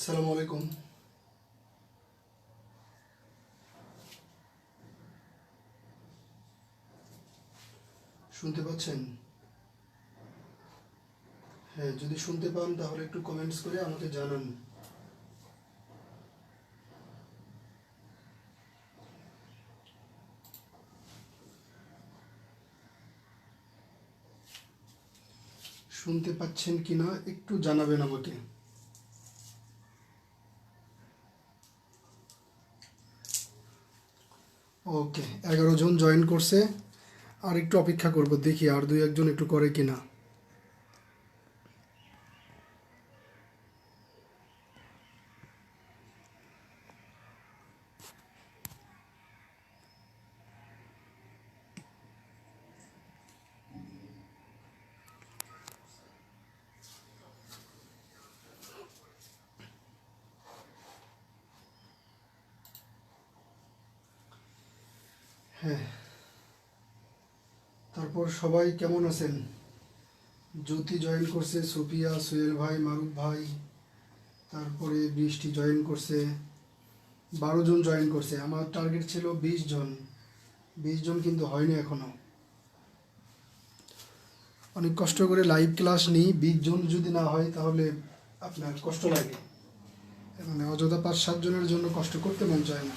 আসসালামু আলাইকুম। শুনতে পাচ্ছেন? হ্যাঁ, যদি শুনতে পান তাহলে একটু কমেন্টস করে আমাকে জানান। শুনতে পাচ্ছেন কিনা একটু জানাবেন আমাকে। ওকে, 11 জন জয়েন করছে। আর একটু অপেক্ষা করব, দেখি আর দুই একজন একটু করে কিনা। হ্যাঁ, তারপর সবাই কেমন আছেন? জ্যোতি জয়েন করছে, সুপিয়া, সোহেল ভাই, মারুফ ভাই, তারপরে বৃষ্টি জয়েন করছে। 12 জন জয়েন করছে। আমার টার্গেট ছিল 20 জন। 20 জন কিন্তু হয়নি এখনো। অনেক কষ্ট করে লাইভ ক্লাস নিই, 20 জন যদি না হয় তাহলে আপনার কষ্ট লাগে। মানে অযথা 5-7 জনের জন্য কষ্ট করতে মন চায় না।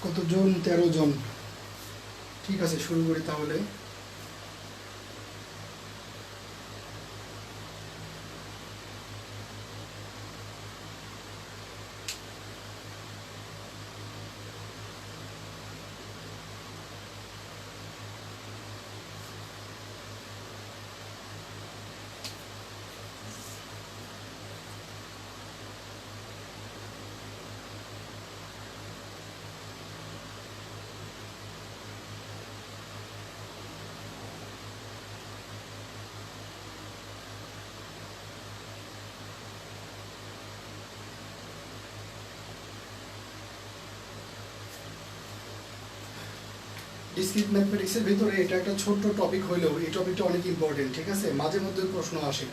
কতজন? 13 জন। ঠিক আছে, শুরু করি তাহলে। ডিসক্রিট ম্যাথমেটিক্সের ভিতরে এটা একটা ছোট্ট টপিক হইলেও এই টপিকটা অনেক ইম্পর্টেন্ট। ঠিক আছে, মাঝে মধ্যে প্রশ্ন আসে,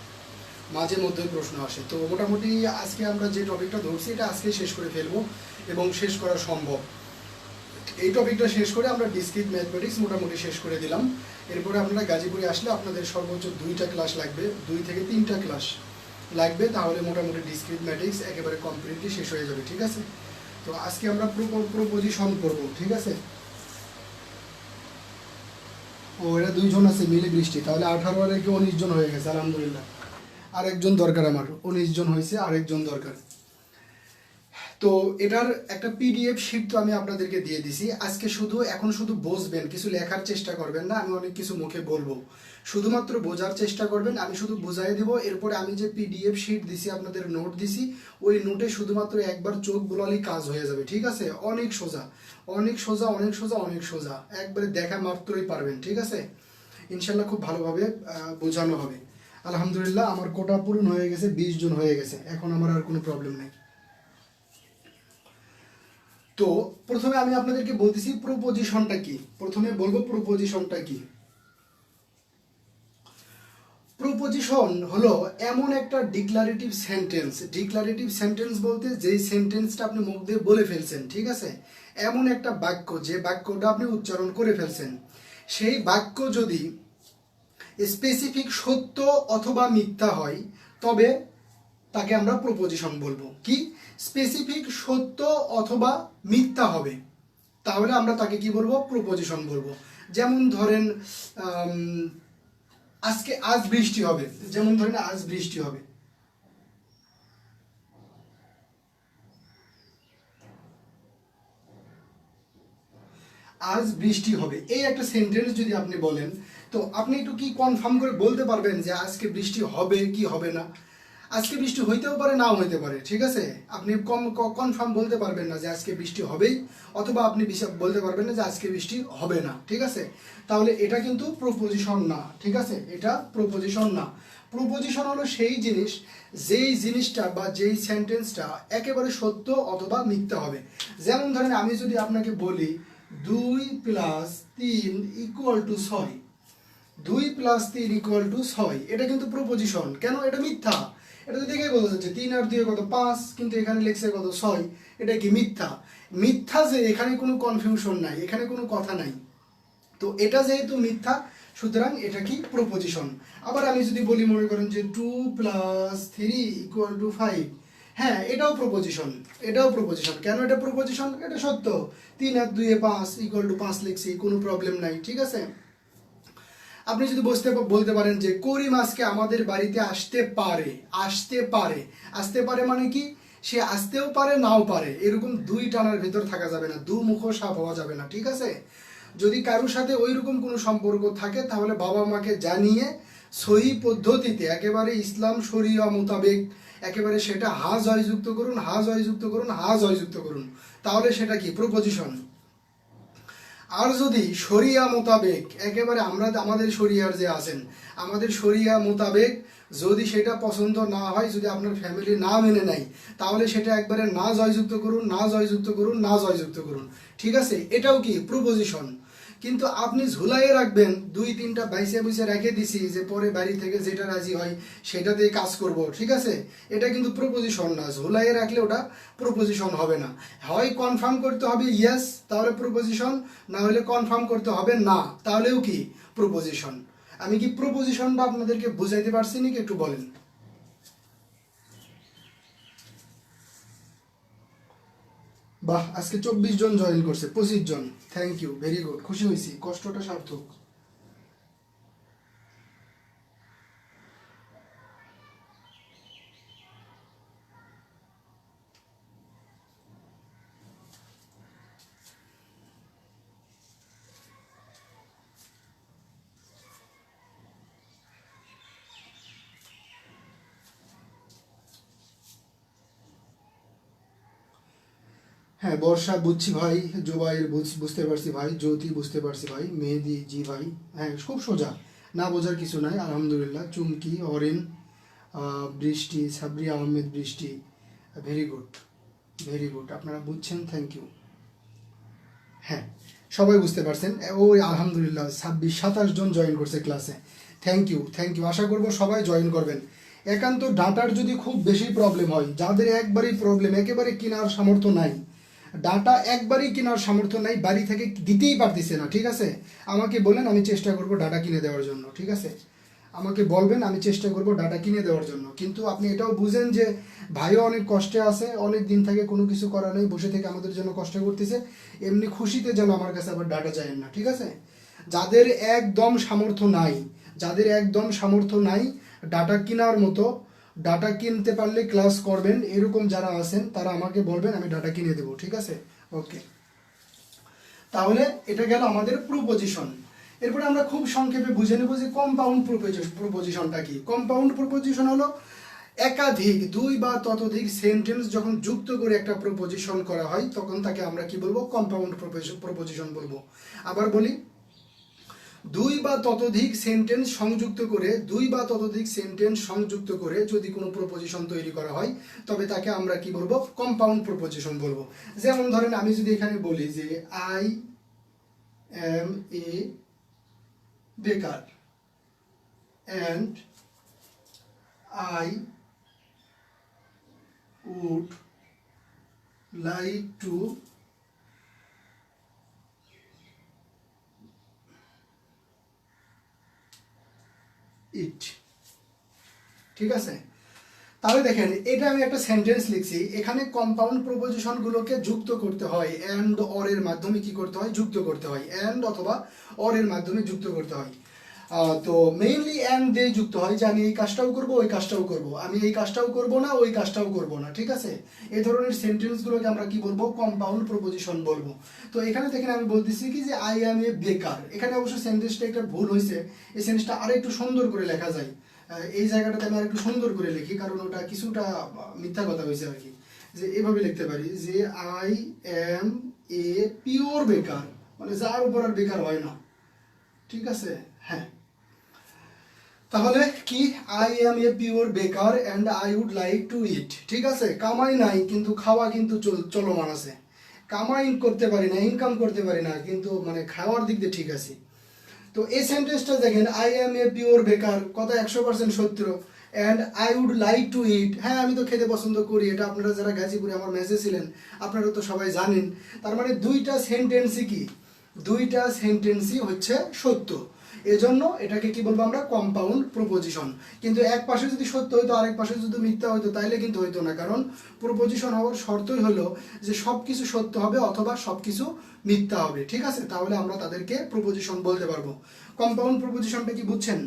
মাঝে মধ্যে প্রশ্ন আসে। তো মোটামুটি আজকে আমরা যে টপিকটা ধরছি এটা আজকে শেষ করে ফেলবো এবং শেষ করা সম্ভব। এই টপিকটা শেষ করে আমরা ডিসক্রিট ম্যাথমেটিক্স মোটামুটি শেষ করে দিলাম। এরপরে আপনারা গাজীপুরে আসলে আপনাদের সর্বোচ্চ 2টা ক্লাস লাগবে, 2 থেকে 3টা ক্লাস লাগবে, তাহলে মোটামুটি ডিসক্রিট ম্যাথমেটিক্স একেবারে কমপ্লিটলি শেষ হয়ে যাবে। ঠিক আছে, তো আজকে আমরা প্রপোজিশন করব। ঠিক আছে, ও এরা 2 জন আছে মিলে বৃষ্টি, তাহলে 18 আর 19 জন হয়ে গেছে আলহামদুলিল্লাহ। আরেকজন দরকার আমার, 19 জন হয়েছে, আরেকজন দরকার। তো এটার একটা পিডিএফ শিট তো আমি আপনাদেরকে দিয়ে দিছি। আজকে এখন শুধু বুঝবেন, কিছু লেখার চেষ্টা করবেন না। আমি অনেক কিছু মুখে বলবো, শুধুমাত্র বোঝার চেষ্টা করবেন। আমি শুধু বুঝাই দিব। এরপরে আমি যে পিডিএফ শিট দিছি, আপনাদের নোট দিছি, ওই নোটে শুধুমাত্র একবার চোখ বোলালেই কাজ হয়ে যাবে। ঠিক আছে, অনেক সোজা, অনেক সোজা, অনেক সোজা, অনেক সোজা, একবারে দেখা মাত্রই পারবেন। ঠিক আছে, ইনশাল্লাহ খুব ভালোভাবে বোঝানো হবে। আলহামদুলিল্লাহ আমার কোটা পূরণ হয়ে গেছে, 20 জন হয়ে গেছে, এখন আমার আর কোনো প্রবলেম নেই। তো প্রথমে আমি আপনাদেরকে বলতেছি প্রপোজিশনটা কি। প্রথমে বলবো প্রপোজিশনটা কি। প্রপোজিশন হলো এমন একটা ডিক্লারেটিভ সেন্টেন্স। ডিক্লারেটিভ সেন্টেন্স বলতে যেই সেন্টেন্সটা আপনি মুখ দিয়ে বলে ফেলছেন, ঠিক আছে, এমন একটা বাক্য যে বাক্যটা আপনি উচ্চারণ করে ফেলছেন, সেই বাক্য যদি স্পেসিফিক সত্য অথবা মিথ্যা হয় তবে তাকে আমরা প্রপোজিশন বলবো। কি স্পেসিফিক সত্য অথবা মিথ্যা হবে তাহলে আমরা তাকে কি বলবো, প্রপোজিশন বলবো। যেমন ধরেন আজ বৃষ্টি হবে, যেমন ধরেন আজ বৃষ্টি হবে, আজ বৃষ্টি হবে, এই একটা সেন্টেন্স যদি আপনি বলেন তো আপনি একটু কি কনফার্ম করে বলতে পারবেন যে আজকে বৃষ্টি হবে কি হবে না? আজকে বৃষ্টি হইতেও পারে, নাও হইতে পারে, ঠিক আছে? আপনি কনফার্ম বলতে পারবেন না যে আজকে বৃষ্টি হবেই, অথবা আপনি বলতে পারবেন না যে আজকে বৃষ্টি হবে না, ঠিক আছে? তাহলে এটা কিন্তু প্রপোজিশন না, ঠিক আছে? এটা প্রপোজিশন না। প্রপোজিশন হলো সেই জিনিস, যেই জিনিসটা বা যেই সেন্টেন্সটা একেবারে সত্য অথবা মিথ্যা হবে। যেমন ধরেন আমি যদি আপনাকে বলি 2 + 3 = 6, 2 + 3 = 6, এটা কিন্তু প্রপোজিশন। কেন? এটা মিথ্যা। এটা তো দেখে বোঝা যাচ্ছে 3 আর 2 কত 5, কিন্তু এখানে লেখছে কত 6, এটা কি মিথ্যা? মিথ্যা যে এখানে কোনো কনফিউশন নাই, এখানে কোনো কথা নাই। তো এটা যেহেতু মিথ্যা সুতরাং এটা কি প্রপোজিশন। আবার আমি যদি বলি মনে করেন যে 2 + 3 = 5, হ্যাঁ এটাও প্রপোজিশন, এটাও প্রপোজিশন। কেন এটা প্রপোজিশন? এটা সত্য, 3 আর 2 5 = 5 লিখছি, কোনো প্রবলেম নাই, ঠিক আছে? আপনি যদি বলতে পারেন যে করিম আজকে আমাদের বাড়িতে আসতে পারে, আসতে পারে, আসতে পারে মানে কি? সে আসতেও পারে নাও পারে, এরকম দুই টানার ভিতর থাকা যাবে না, দুমুখ সাপ হওয়া যাবে না, ঠিক আছে? যদি কারোর সাথে ওইরকম কোনো সম্পর্ক থাকে তাহলে বাবা মাকে জানিয়ে সহি পদ্ধতিতে একেবারে ইসলাম শরিয়া মোতাবেক একেবারে সেটা হা জয়যুক্ত করুন, হা জয়যুক্ত করুন, হা জয়যুক্ত করুন, তাহলে সেটা কি প্রপোজিশন। আর যদি শরিয়া মোতাবেক একেবারে আমাদের শরিয়ার যে আছেন, আমাদের শরিয়া মোতাবেক যদি সেটা পছন্দ না হয়, যদি আপনার ফ্যামিলি না মেনে নেয়, তাহলে সেটা একবারে না জয়যুক্ত করুন, না জয়যুক্ত করুন, না জয়যুক্ত করুন, ঠিক আছে? এটাও কি প্রপোজিশন। কিন্তু আপনি ঝুলাইয়ে রাখবেন, 2-3টা বাইসে বুঝে রেখে দিছি যে পরে বাড়ি থেকে যেটা রাজি হয় সেটাতেই কাজ করব, ঠিক আছে? এটা কিন্তু প্রপোজিশন না। ঝুলাইয়ে রাখলে ওটা প্রপোজিশন হবে না। হয় কনফার্ম করতে হবে ইয়েস, তাহলে প্রপোজিশন, না হলে কনফার্ম করতে হবে না, তাহলেও কি প্রপোজিশন। আমি কি প্রপোজিশনটা আপনাদেরকে বুঝাইতে পারছি নাকি একটু বলেন? বাহ, আজকে 24 জন জয়েন করছে, 25 জন, থ্যাংক ইউ, ভেরি গুড, খুশি হয়েছি, কষ্টটা সার্থক। হ্যাঁ বর্ষা বুঝছি ভাই, জুবাইর বুঝতে পারছি ভাই, জ্যোতি বুঝতে পারছি ভাই, মেহেদি জি ভাই, হ্যাঁ খুব সোজা, না বোঝার কিছু নাই, আলহামদুলিল্লাহ। চুমকি, অরিন, বৃষ্টি, সাবরি আহমেদ বৃষ্টি, ভেরি গুড, ভেরি গুড, আপনারা বুঝছেন, থ্যাংক ইউ। হ্যাঁ সবাই বুঝতে পারছেন, ওই আলহামদুলিল্লাহ 26-27 জন জয়েন করছে ক্লাসে, থ্যাংক ইউ, থ্যাংক ইউ। আশা করবো সবাই জয়েন করবেন। একান্ত ডাটার যদি খুব বেশি প্রবলেম হয়, যাদের একবারই প্রবলেম, একেবারে কেনার সামর্থ্য নাই, ডাটা একবারই কেনার সামর্থ্য নাই, বাড়ি থেকে দিতেই পারতেছে না, ঠিক আছে? আমাকে বলেন, আমি চেষ্টা করব ডাটা কিনে দেওয়ার জন্য, ঠিক আছে? আমাকে বলবেন, আমি চেষ্টা করব ডাটা কিনে দেওয়ার জন্য। কিন্তু আপনি এটাও বুঝেন যে ভাইও অনেক কষ্টে আছে, অনেক দিন থেকে কোনো কিছু করা নেই, বসে থেকে আমাদের জন্য কষ্ট করতেছে, এমনি খুশিতে যেন আমার কাছে আবার ডাটা চাইেন না, ঠিক আছে? যাদের একদম সামর্থ্য নাই, যাদের একদম সামর্থ্য নাই ডাটা কেনার মতো, ডাটা কিনতে পারলে ক্লাস করবেন, এরকম যারা আছেন তারা আমাকে বলবেন, আমি ডাটা কিনে দেবো, ঠিক আছে? ওকে, তাহলে এটা গেল আমাদের প্রপোজিশন। এরপরে আমরা খুব সংক্ষেপে বুঝে নেব যে কম্পাউন্ড প্রপোজিশনটা কি। কম্পাউন্ড প্রপোজিশন হলো একাধিক, 2 বা ততোধিক সেন্টেন্স যখন যুক্ত করে একটা প্রপোজিশন করা হয় তখন তাকে আমরা কি বলবো, কম্পাউন্ড প্রপোজিশন বলবো। আবার বলি, 2 বা ততোধিক সেন্টেন্স সংযুক্ত করে, 2 বা ততোধিক সেন্টেন্স সংযুক্ত করে যদি কোনো প্রপোজিশন তৈরি করা হয় তবে তাকে আমরা কি বলবো, কম্পাউন্ড প্রপোজিশন বলবো। যেমন ধরেন আমি যদি এখানে বলি যে আই এম এ বেকার and I would like to eat. ঠিক আছে, তাহলে দেখেন এটা আমি একটা সেন্টেন্স লিখছি, এখানে কম্পাউন্ড প্রপোজিশনগুলোকে যুক্ত করতে হয়, অ্যান্ড অর এর মাধ্যমে কি করতে হয়, যুক্ত করতে হয়, অ্যান্ড অথবা অর এর মাধ্যমে যুক্ত করতে হয়। তো মেইনলি অ্যান্ড দিয়ে যুক্ত হয় যে আমি এই কাজটাও করব ওই কাজটাও করব, আমি এই কাজটাও করব না ওই কাজটাও করব না। ঠিক আছে, এই ধরনের সেন্টেন্সগুলোকে আমরা কি বলবো, কম্পাউন্ড প্রপোজিশন বলবো। তো এখানে দেখেন আমি বলতেছি কি যে আই অ্যাম এ বেকার, এখানে অবশ্য সেন্টেন্সটা একটা ভুল হয়েছে, এই সেন্টেন্সটা আরো একটু সুন্দর করে লেখা যায়। এই জায়গাটাতে আমি আর একটু সুন্দর করে লিখি, কারণ ওটা কিছুটা মিথ্যা কথা হয়েছে আর কি। যে এভাবে লিখতে পারি যে আই অ্যাম এ পিওর বেকার, মানে যার উপর আর বেকার হয় না। ঠিক আছে, হ্যাঁ, তাহলে কি আই অ্যাম এ পিওর বেকার and I would like to eat. ঠিক আছে, কামাই নাই কিন্তু খাওয়া কিন্তু চলমান আছে, কামাই করতে পারি না, ইনকাম করতে পারি না, কিন্তু মানে খাওয়ার দিক দিয়ে ঠিক আছে। তো এই সেন্টেন্সটা দেখেন আই অ্যাম এ পিওর বেকার, কথা 100% সত্য, and I would like to eat, হ্যাঁ আমি তো খেতে পছন্দ করি, এটা আপনারা যারা গাজীপুরে আমার মেসে ছিলেন আপনারা তো সবাই জানেন। তার মানে দুইটা সেন্টেন্সই কি, দুইটা সেন্টেন্সই হচ্ছে সত্য, এজন্য এটাকে কি বলবো আমরা, কম্পাউন্ড প্রপোজিশন। কিন্তু এক পাশে যদি সত্য হইতো আরেক পাশে যদি মিথ্যা হইতো তাইলে কিন্তু হইতো না, কারণ প্রপোজিশন হওয়ার শর্তই হলো যে সবকিছু সত্য হবে অথবা সবকিছু মিথ্যা হবে। ঠিক আছে, তাহলে আমরা তাদেরকে প্রপোজিশন বলতে পারবো। কম্পাউন্ড প্রপোজিশনটা কি বুঝছেন?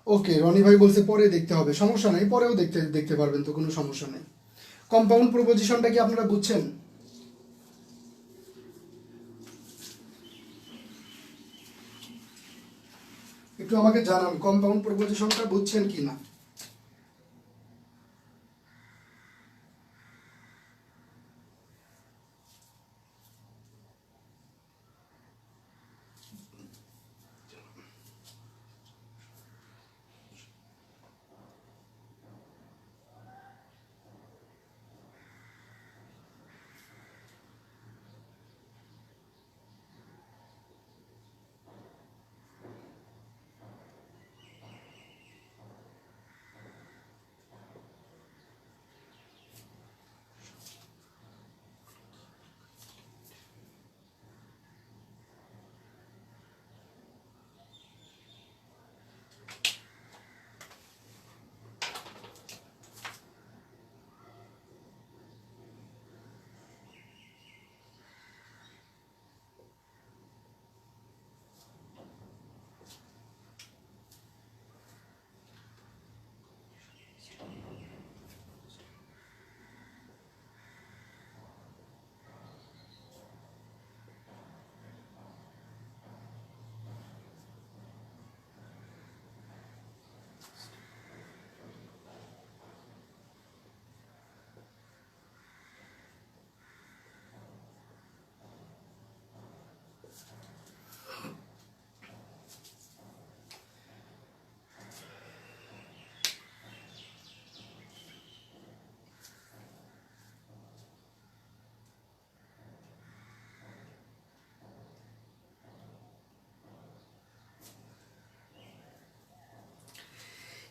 ওকে, রনি ভাই বলছে পরে দেখতে হবে, সমস্যা নেই, পরেও দেখতে দেখতে পারবেন, তো কোনো সমস্যা নেই। কম্পাউন্ড প্রপোজিশনটা কি আপনারা বুঝছেন? একটু আমাকে জানান কম্পাউন্ড প্রপোজিশনটা বুঝছেন কি না।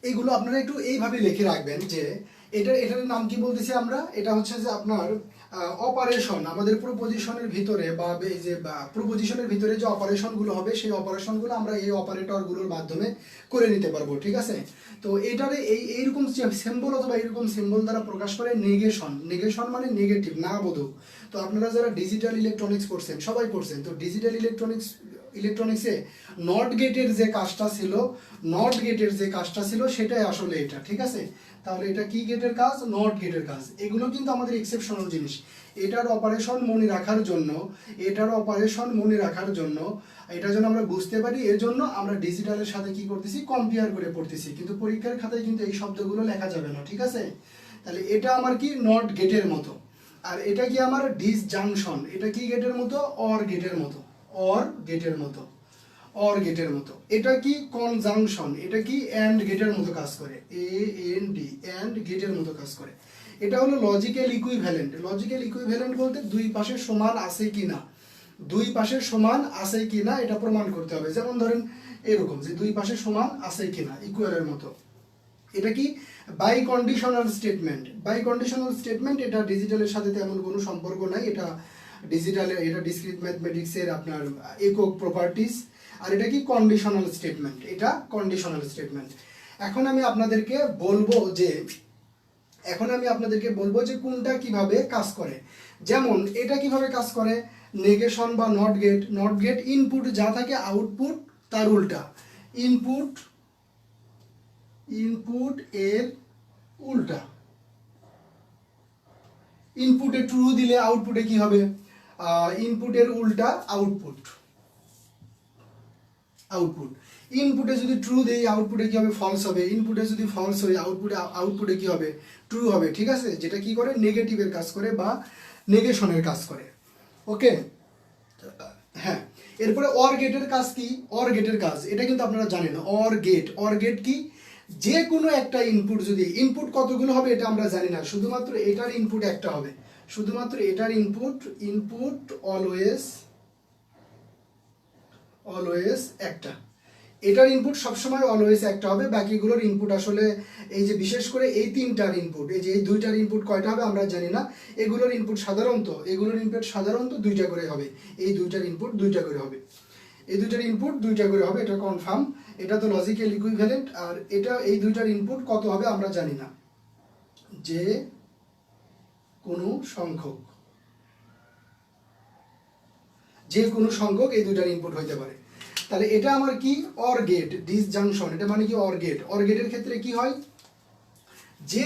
এইগুলো আপনারা একটু এইভাবে লিখে রাখবেন যে এটার নাম কি বলতেছি আমরা, এটা হচ্ছে যে আপনার অপারেশন, আমাদের প্রপোজিশনের ভিতরে বা এই যে প্রপোজিশনের ভিতরে যে অপারেশনগুলো হবে সেই অপারেশনগুলো আমরা এই অপারেটরগুলোর মাধ্যমে করে নিতে পারবো। ঠিক আছে, তো এটারে এইরকম সিম্বল অথবা এইরকম সিম্বল দ্বারা প্রকাশ করে নেগেশন। নেগেশন মানে নেগেটিভ, না বোধক। তো আপনারা যারা ডিজিটাল ইলেকট্রনিক্স পড়ছেন সবাই পড়ছেন, তো ডিজিটাল ইলেকট্রনিক্সে নট গেটের যে কাজটা ছিল, নট গেটের যে কাজটা ছিল সেটাই আসলে এটা। ঠিক আছে, তাহলে এটা কি গেটের কাজ, নট গেটের কাজ। এগুলো কিন্তু আমাদের এক্সেপশনাল জিনিস, এটার অপারেশন মনে রাখার জন্য, এটার অপারেশন মনে রাখার জন্য, এটা যেন আমরা বুঝতে পারি, এর জন্য আমরা ডিজিটালের সাথে কি করতেছি, কম্পেয়ার করে পড়তেছি, কিন্তু পরীক্ষার খাতায় কিন্তু এই শব্দগুলো লেখা যাবে না। ঠিক আছে, তাহলে এটা আমার কি নট গেটের মতো, আর এটা কি আমার ডিসজাংশন, এটা কি গেটের মতো, অর গেটের মতো, অর গেটের মতো, অর গেটের মতো। এটা কি কনজাংশন, এটা কি অ্যান্ড গেটের মতো কাজ করে, AND অ্যান্ড গেটের মতো কাজ করে। এটা হলো লজিক্যাল ইকুইভ্যালেন্ট। লজিক্যাল ইকুইভ্যালেন্ট বলতে দুই পাশে সমান আছে কিনা, দুই পাশে সমান আছে কিনা এটা প্রমাণ করতে হবে। যেমন ধরেন এরকম যে দুই পাশে সমান আছে কিনা, ইকুয়ালের মতো। এটা কি biconditional statement. Biconditional statement এটা ডিজিটালের সাথে তেমন কোনো সম্পর্ক নাই, এটা ডিজিটালের, এটা ডিসক্রিট ম্যাথমেটিক্সের আপনার একক প্রপার্টিস। আর এটা কি কন্ডিশনাল স্টেটমেন্ট, এটা কন্ডিশনাল স্টেটমেন্ট। এখন আমি আপনাদেরকে বলবো যে কোনটা কিভাবে কাজ করে। যেমন এটা কিভাবে কাজ করে, নেগেশন বা নট গেট ইনপুট যা থাকে আউটপুট তার উল্টা, ইনপুট এর উল্টা। ইনপুটে ট্রু দিলে আউটপুটে কি হবে, ইনপুটের উল্টা আউটপুট। ইনপুটে যদি ট্রু দেই আউটপুটে কি হবে, ফলস হবে। ইনপুটে যদি ফলস হয় আউটপুটে কি হবে, ট্রু হবে। ঠিক আছে, যেটা কি করে নেগেটিভের কাজ করে বা নেগেশনের কাজ করে। ওকে, হ্যাঁ। এরপরে অর গেটের কাজ কি, অর গেটের কাজ এটা কিন্তু আপনারা জানেন। অর গেট কি, যে কোনো একটা ইনপুট, যদি ইনপুট কতগুলো হবে এটা আমরা জানি না, শুধুমাত্র এটার ইনপুট একটা হবে, শুধুমাত্র এটার ইনপুট অলওয়েজ একটা। এটার ইনপুট সবসময় অলওয়েজ একটা হবে, বাকিগুলোর ইনপুট আসলে এই যে বিশেষ করে এই তিনটার ইনপুট, এই যে এই দুইটার ইনপুট কয়টা হবে আমরা জানি না। এগুলোর ইনপুট সাধারণত দুইটা করে হবে, এই দুইটার ইনপুট দুইটা করে হবে, এটা কনফার্ম। এটা তো লজিক্যাল ইকুইভ্যালেন্ট। আর এটা এই দুইটার ইনপুট কত হবে আমরা জানি না, যে কোনো সংখ্যক এই দুইটার ইনপুট হইতে পারে। তাহলে এটা আমার কি, অর গেট ডিসজাংশন। এটা মানে কি অর গেটের ক্ষেত্রে কি হয়, যে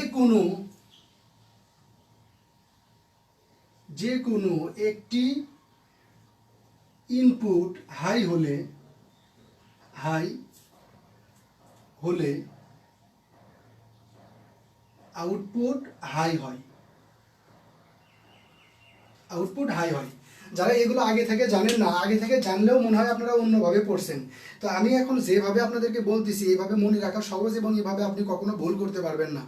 কোনো একটি ইনপুট হাই হলে আউটপুট হাই হয়। যারা এগুলো আগে থেকে জানেন না, আগে থেকে জানলেও মনে হয় আপনারা অন্যভাবে পড়ছেন। তো আমি এখন যেভাবে আপনাদেরকে বলতেছি এইভাবে মনে রাখা সহজ, এবং এভাবে আপনি কখনো ভুল করতে পারবেন না,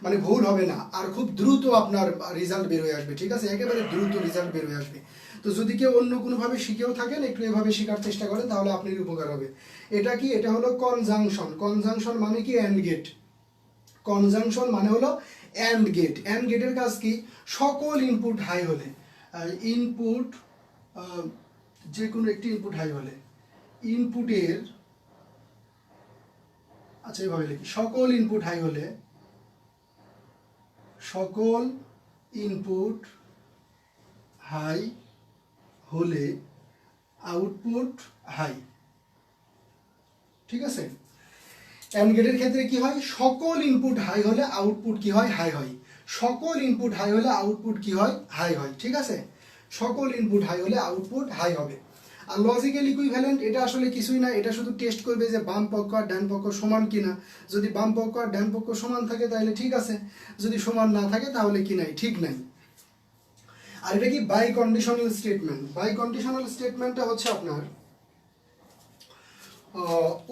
মানে ভুল হবে না। আর খুব দ্রুত আপনার রেজাল্ট বের হয়ে আসবে। ঠিক আছে, একেবারে দ্রুত রেজাল্ট বের হয়ে আসবে। তো যদি কেউ অন্য কোনোভাবে শিখেও থাকেন, একটু এভাবে শেখার চেষ্টা করেন, তাহলে আপনার উপকার হবে। এটা কি, এটা হলো কনজাংশন মানে কি অ্যান্ড গেট। কনজাংশন মানে হলো অ্যান্ড গেটের কাজ কি, সকল ইনপুট হাই হলে, যে কোনো একটি ইনপুট হাই হলে ইনপুটের, আচ্ছা এইভাবে লিখি, সকল ইনপুট হাই হলে আউটপুট হাই। ঠিক আছে, অ্যান্ড গেটের ক্ষেত্রে কি হয়, সকল ইনপুট হাই হলে আউটপুট কি হয়, হাই হয়। সকল ইনপুট হাই হলে আউটপুট কি হয়, হাই হয়। ঠিক আছে, সকল ইনপুট হাই হলে আউটপুট হাই হবে। আর লজিক্যাল ইকুইভ্যালেন্ট এটা আসলে কিছুই না, এটা শুধু টেস্ট করবে যে বাম পক্ষ আর ডান পক্ষ সমান কিনা। যদি বাম পক্ষ আর ডান পক্ষ সমান থাকে তাহলে ঠিক আছে, যদি সমান না থাকে তাহলে কি নাই, ঠিক নাই। আর এটা কি বাই কন্ডিশনাল স্টেটমেন্টটা হচ্ছে আপনার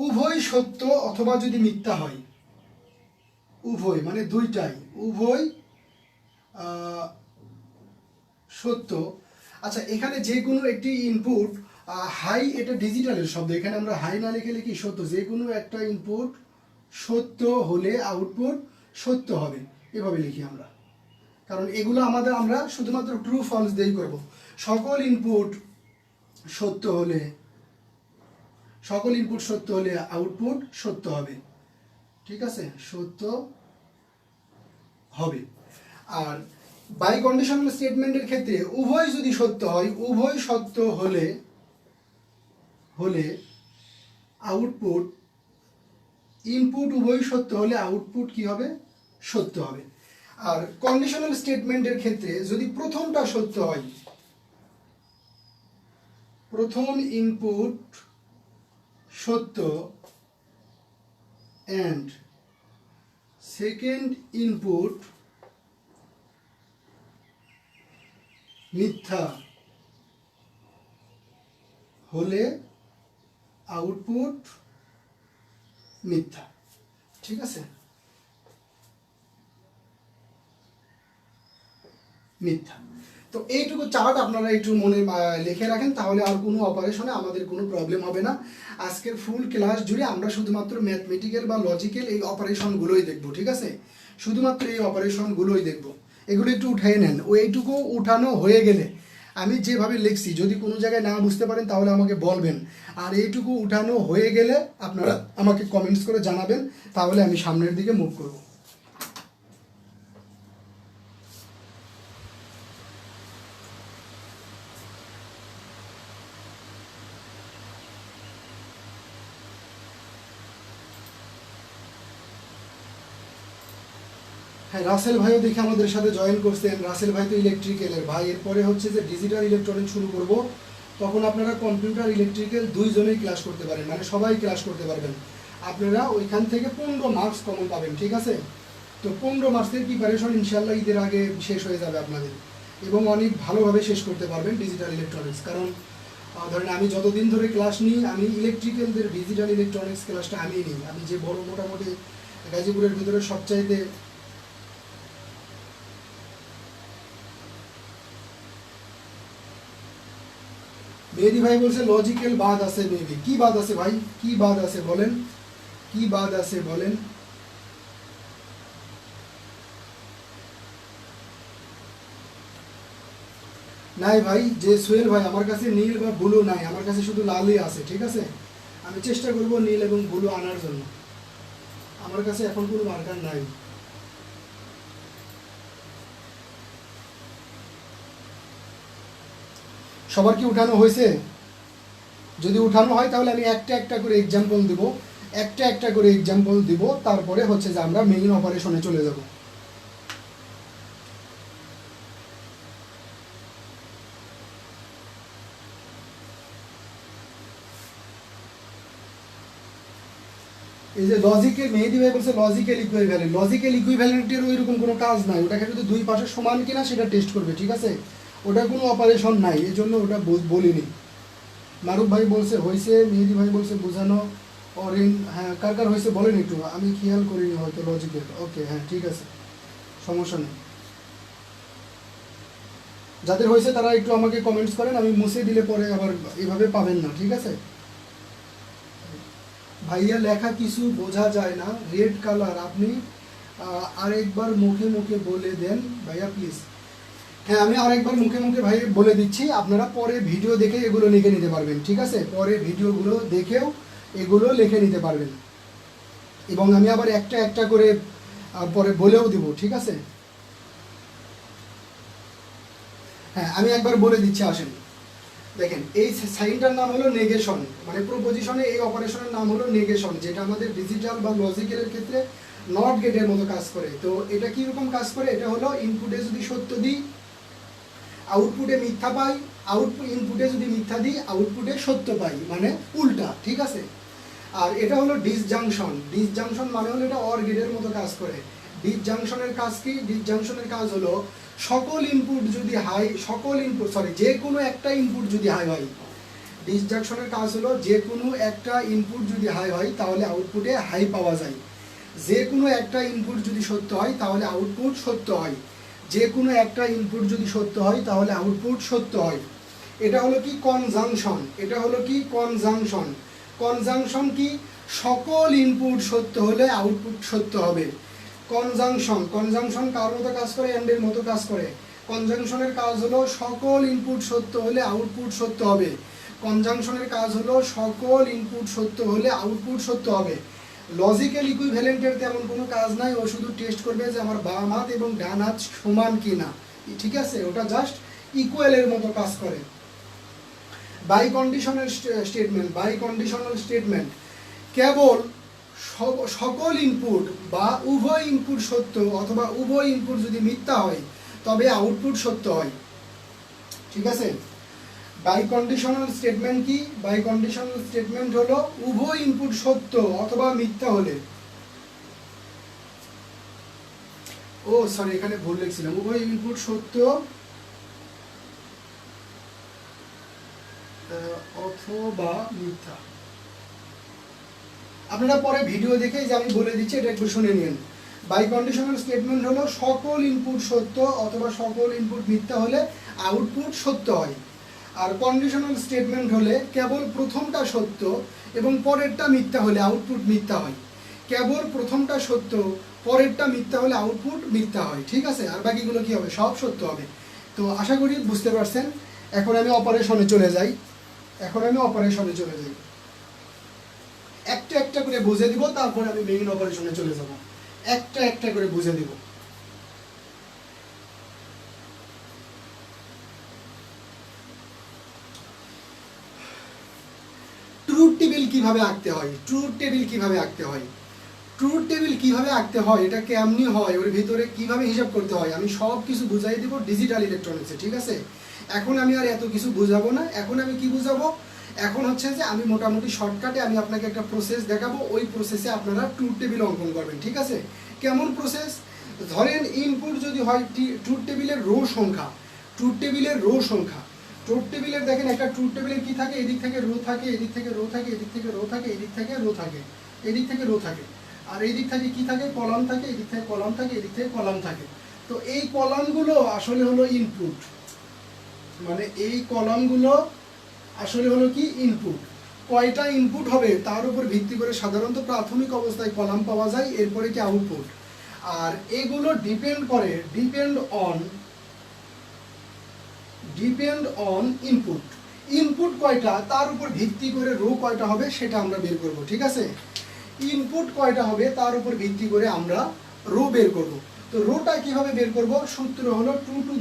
উভয় সত্য অথবা যদি মিথ্যা হয়, উভয় মানে দুইটাই, উভয় সত্য। আচ্ছা, এখানে যে কোনো একটি ইনপুট হাই, এটা ডিজিটালের শব্দ, এখানে আমরা হাই না লিখে লিখি সত্য। যে কোনো একটা ইনপুট সত্য হলে আউটপুট সত্য হবে, এভাবে লিখি আমরা। কারণ এগুলো আমরা শুধুমাত্র ট্রু ফলস দিয়েই করব। সকল ইনপুট সত্য হলে আউটপুট সত্য হবে। ঠিক আছে, সত্য হবে। আর বাই কন্ডিশনাল স্টেটমেন্টের ক্ষেত্রে উভয় যদি সত্য হয়, উভয় সত্য হলে আউটপুট, ইনপুট উভয় সত্য হলে আউটপুট কি হবে, সত্য হবে। আর কন্ডিশনাল স্টেটমেন্টের ক্ষেত্রে যদি প্রথমটা সত্য হয়, প্রথম ইনপুট সত্য অ্যান্ড সেকেন্ড ইনপুট মিথ্যা হলে আউটপুট মিথ্যা। ঠিক আছে, মিথ্যা। তো এইটুকু চার্ট আপনারা একটু মনে লিখে রাখেন, তাহলে আর কোনো অপারেশনে আমাদের কোনো প্রবলেম হবে না। আজকের ফুল ক্লাস জুড়ে আমরা শুধুমাত্র ম্যাথমেটিক্যাল বা লজিক্যাল এই অপারেশনগুলোই দেখব, ঠিক আছে? শুধুমাত্র এই অপারেশনগুলোই দেখব। এগুলো একটু উঠিয়ে নেন। এইটুকু উঠানো হয়ে গেলে আমি যেভাবে লিখছি যদি কোনো জায়গায় না বুঝতে পারেন তাহলে আমাকে বলবেন, আর এইটুকু উঠানো হয়ে গেলে আপনারা আমাকে কমেন্টস করে জানাবেন, তাহলে আমি সামনের দিকে মুভ করব। হ্যাঁ, রাসেল ভাইও দেখে আমাদের সাথে জয়েন করছেন। রাসেল ভাই তো ইলেকট্রিক্যালের ভাই। এরপরে হচ্ছে যে ডিজিটাল ইলেকট্রনিক্স শুরু করব, তখন আপনারা কম্পিউটার ইলেকট্রিক্যাল দুইজনেই ক্লাস করতে পারেন, মানে সবাই ক্লাস করতে পারবেন। আপনারা ওইখান থেকে 15 মার্কস কমন পাবেন, ঠিক আছে? তো 15 মার্কসের প্রিপারেশন ইনশাল্লাহ ঈদের আগে শেষ হয়ে যাবে আপনাদের, এবং অনেক ভালোভাবে শেষ করতে পারবেন ডিজিটাল ইলেকট্রনিক্স। কারণ ধরেন আমি যতদিন ধরে ক্লাস নিই, আমি ইলেকট্রিক্যালদের ডিজিটাল ইলেকট্রনিক্স ক্লাসটা আমি নিই। আমি যে বড় মোটামুটি গাজীপুরের ভিতরে সবচাইতে মেহেদি ভাই বলছে লজিক্যাল বাদ আছে। মেবি কি বাদ আছে ভাই, কি বাদ আছে বলেন, কি বাদ আছে বলেন? নাই ভাই, যে সোহেল ভাই, আমার কাছে নীল বা ব্লু নাই, আমার কাছে শুধু লালই আছে, ঠিক আছে? আমি চেষ্টা করব নীল এবং ব্লু আনার জন্য। আমার কাছে এখন কোনো মার্কার নাই। সবার কি উঠানো হয়েছে? যদি উঠানো হয় তাহলে আমি একটা একটা করে এক্সাম্পল দিব, একটা একটা করে এক্সাম্পল দিব, তারপরে হচ্ছে যে আমরা মেইন অপারেশনে চলে যাব। এই যে লজিকের, মেহেদি ভাই বলছে লজিক্যাল ইকুইভ্যালেন্ট। লজিক্যাল ইকুইভ্যালেন্টের ওইরকম কোনো কাজ নাই, ওটাকে শুধু দুই পাশে সমান কিনা সেটা টেস্ট করবে, ঠিক আছে? ওটা কোনো অপারেশন নাই, এই জন্য ওটা বলিনি। মারুফ ভাই বলছে হয়েছে, মেহেদি ভাই বলছে বোঝানো অরিন। হ্যাঁ, কার কার হয়েছে বলেন একটু, আমি খেয়াল করিনি হয়তো লজিক্যাল। ওকে, হ্যাঁ ঠিক আছে, সমস্যা নেই। যাদের হয়েছে তারা একটু আমাকে কমেন্টস করেন, আমি মুছে দিলে পরে আবার এভাবে পাবেন না, ঠিক আছে? ভাইয়া লেখা কিছু বোঝা যায় না, রেড কালার, আপনি আরেকবার মুখে মুখে বলে দেন ভাইয়া প্লিজ। হ্যাঁ, আমি আরেকবার মুখে মুখে ভাই বলে দিচ্ছি, আপনারা পরে ভিডিও দেখে এগুলো লিখে নিতে পারবেন, ঠিক আছে? পরে ভিডিওগুলো দেখেও এগুলো লিখে নিতে পারবেন, এবং আমি আবার একটা একটা করে পরে বলেও দিব, ঠিক আছে? হ্যাঁ, আমি একবার বলে দিচ্ছি, আসেন দেখেন। এই সাইনটার নাম হলো নেগেশন, মানে প্রপোজিশনে এই অপারেশনের নাম হলো নেগেশন, যেটা আমাদের ডিজিটাল বা লজিক্যালের ক্ষেত্রে নট গেটের মতো কাজ করে। তো এটা কীরকম কাজ করে? এটা হলো ইনপুটে যদি সত্য দিই আউটপুটে মিথ্যা পাই, ইনপুটে যদি মিথ্যা দিই আউটপুটে সত্য পাই, মানে উল্টা, ঠিক আছে? আর এটা হলো ডিসজাংশন। ডিসজাংশন মানে হলো এটা অর গেটের মতো কাজ করে। ডিসজাংশনের কাজ কি? ডিসজাংশনের কাজ হলো সকল ইনপুট যদি হাই, যে কোনো একটা ইনপুট যদি হাই হয়, ডিসজাংশনের কাজ হলো যে কোনো একটা ইনপুট যদি হাই হয় তাহলে আউটপুটে হাই পাওয়া যায়। যে কোনো একটা ইনপুট যদি সত্য হয় তাহলে আউটপুট সত্য হয়। যে কোনো একটা ইনপুট যদি সত্য হয় তাহলে আউটপুট সত্য হয়। এটা হলো কি কনজাংশন, এটা হলো কি কনজাংশন। কনজাংশন কি? সকল ইনপুট সত্য হলে আউটপুট সত্য হবে। কনজাংশন কার মতো কাজ করে? অ্যান্ডের মতো কাজ করে। কনজাংশনের কাজ হলো সকল ইনপুট সত্য হলে আউটপুট সত্য হবে। কনজাংশনের কাজ হলো সকল ইনপুট সত্য হলে আউটপুট সত্য হবে। লজিক্যাল ইকুইভ্যালেন্টের তেমন কোনো কাজ নাই, ও শুধু টেস্ট করবে যে আমার বাম হাত এবং ডান হাত সমান কিনা, ঠিক আছে? ওটা জাস্ট ইকুয়ালের মতো কাজ করে। বাই কন্ডিশনাল স্টেটমেন্ট কেবল সকল ইনপুট বা উভয় ইনপুট সত্য অথবা উভয় ইনপুট যদি মিথ্যা হয় তবে আউটপুট সত্য হয়, ঠিক আছে? বাই কন্ডিশনাল স্টেটমেন্ট কি? বাই কন্ডিশনাল স্টেটমেন্ট হলো উভয় ইনপুট সত্য অথবা মিথ্যা হলে, ও সরি এখানে ভুল লিখছিলাম, উভয় ইনপুট সত্য অথবা মিথ্যা। আপনারা পরে ভিডিও দেখে যে আমি বলে দিচ্ছি এটা একটু শুনে নিন। বাই কন্ডিশনাল স্টেটমেন্ট হলো সকল ইনপুট সত্য অথবা সকল ইনপুট মিথ্যা হলে আউটপুট সত্য হয়। আর কন্ডিশনাল স্টেটমেন্ট হলে কেবল প্রথমটা সত্য এবং পরেরটা মিথ্যা হলে আউটপুট মিথ্যা হয়। কেবল প্রথমটা সত্য, পরেরটা মিথ্যা হলে আউটপুট মিথ্যা হয়, ঠিক আছে? আর বাকিগুলো কি হবে? সব সত্য হবে। তো আশা করি বুঝতে পারছেন। এখন আমি অপারেশনে চলে যাই। একটা একটা করে বুঝে দিব, তারপর আমি মেইন অপারেশনে চলে যাব। একটা একটা করে বুঝে দিব। ট্রুথ টেবিল কিভাবে আঁকতে হয়? ট্রুথ টেবিল কিভাবে আঁকতে হয়, এটা কেমনি হয়, ওর ভিতরে কিভাবে হিসাব করতে হয়, আমি সব কিছু বুঝাই দিব ডিজিটাল ইলেকট্রনিক্সে, ঠিক আছে? এখন আমি আর এত কিছু বুঝাবো না। এখন আমি কি বুঝাবো? এখন হচ্ছে যে আমি মোটামুটি শর্টকাটে আমি আপনাকে একটা প্রসেস দেখাবো। ওই প্রসেসে আপনারা ট্রুথ টেবিল অঙ্কন করবেন, ঠিক আছে? কেমন প্রসেস? ধরেন ইনপুট যদি হয় ট্রুথ টেবিলের রো সংখ্যা, ট্রুথ টেবিলের দেখেন একটা ট্রুথ টেবিলের কি থাকে? এদিক থেকে রো থাকে, এদিক থেকে রো থাকে, এদিক থেকে রো থাকে, এদিক থেকে রো থাকে, এদিক থেকে রো থাকে, আর এই দিক থেকে কি থাকে? কলাম থাকে, এদিক থেকে কলাম থাকে, এদিক থেকে কলাম থাকে। তো এই কলামগুলো আসলে হলো ইনপুট, মানে এই কলামগুলো আসলে হলো কি? ইনপুট। কয়টা ইনপুট হবে তার উপর ভিত্তি করে সাধারণত প্রাথমিক অবস্থায় কলাম পাওয়া যায়, এরপরে কি আউটপুট। আর এগুলো ডিপেন্ড অন ইনপুট কয়টা তার উপর ভিত্তি করে রো কয়টা হবে সেটা আমরা বের করব, ঠিক আছে? ইনপুট কয়টা হবে তার উপর ভিত্তি করে আমরা রো বের করব। তো রোটা কিভাবে বের করব? সূত্র হলো 2 টু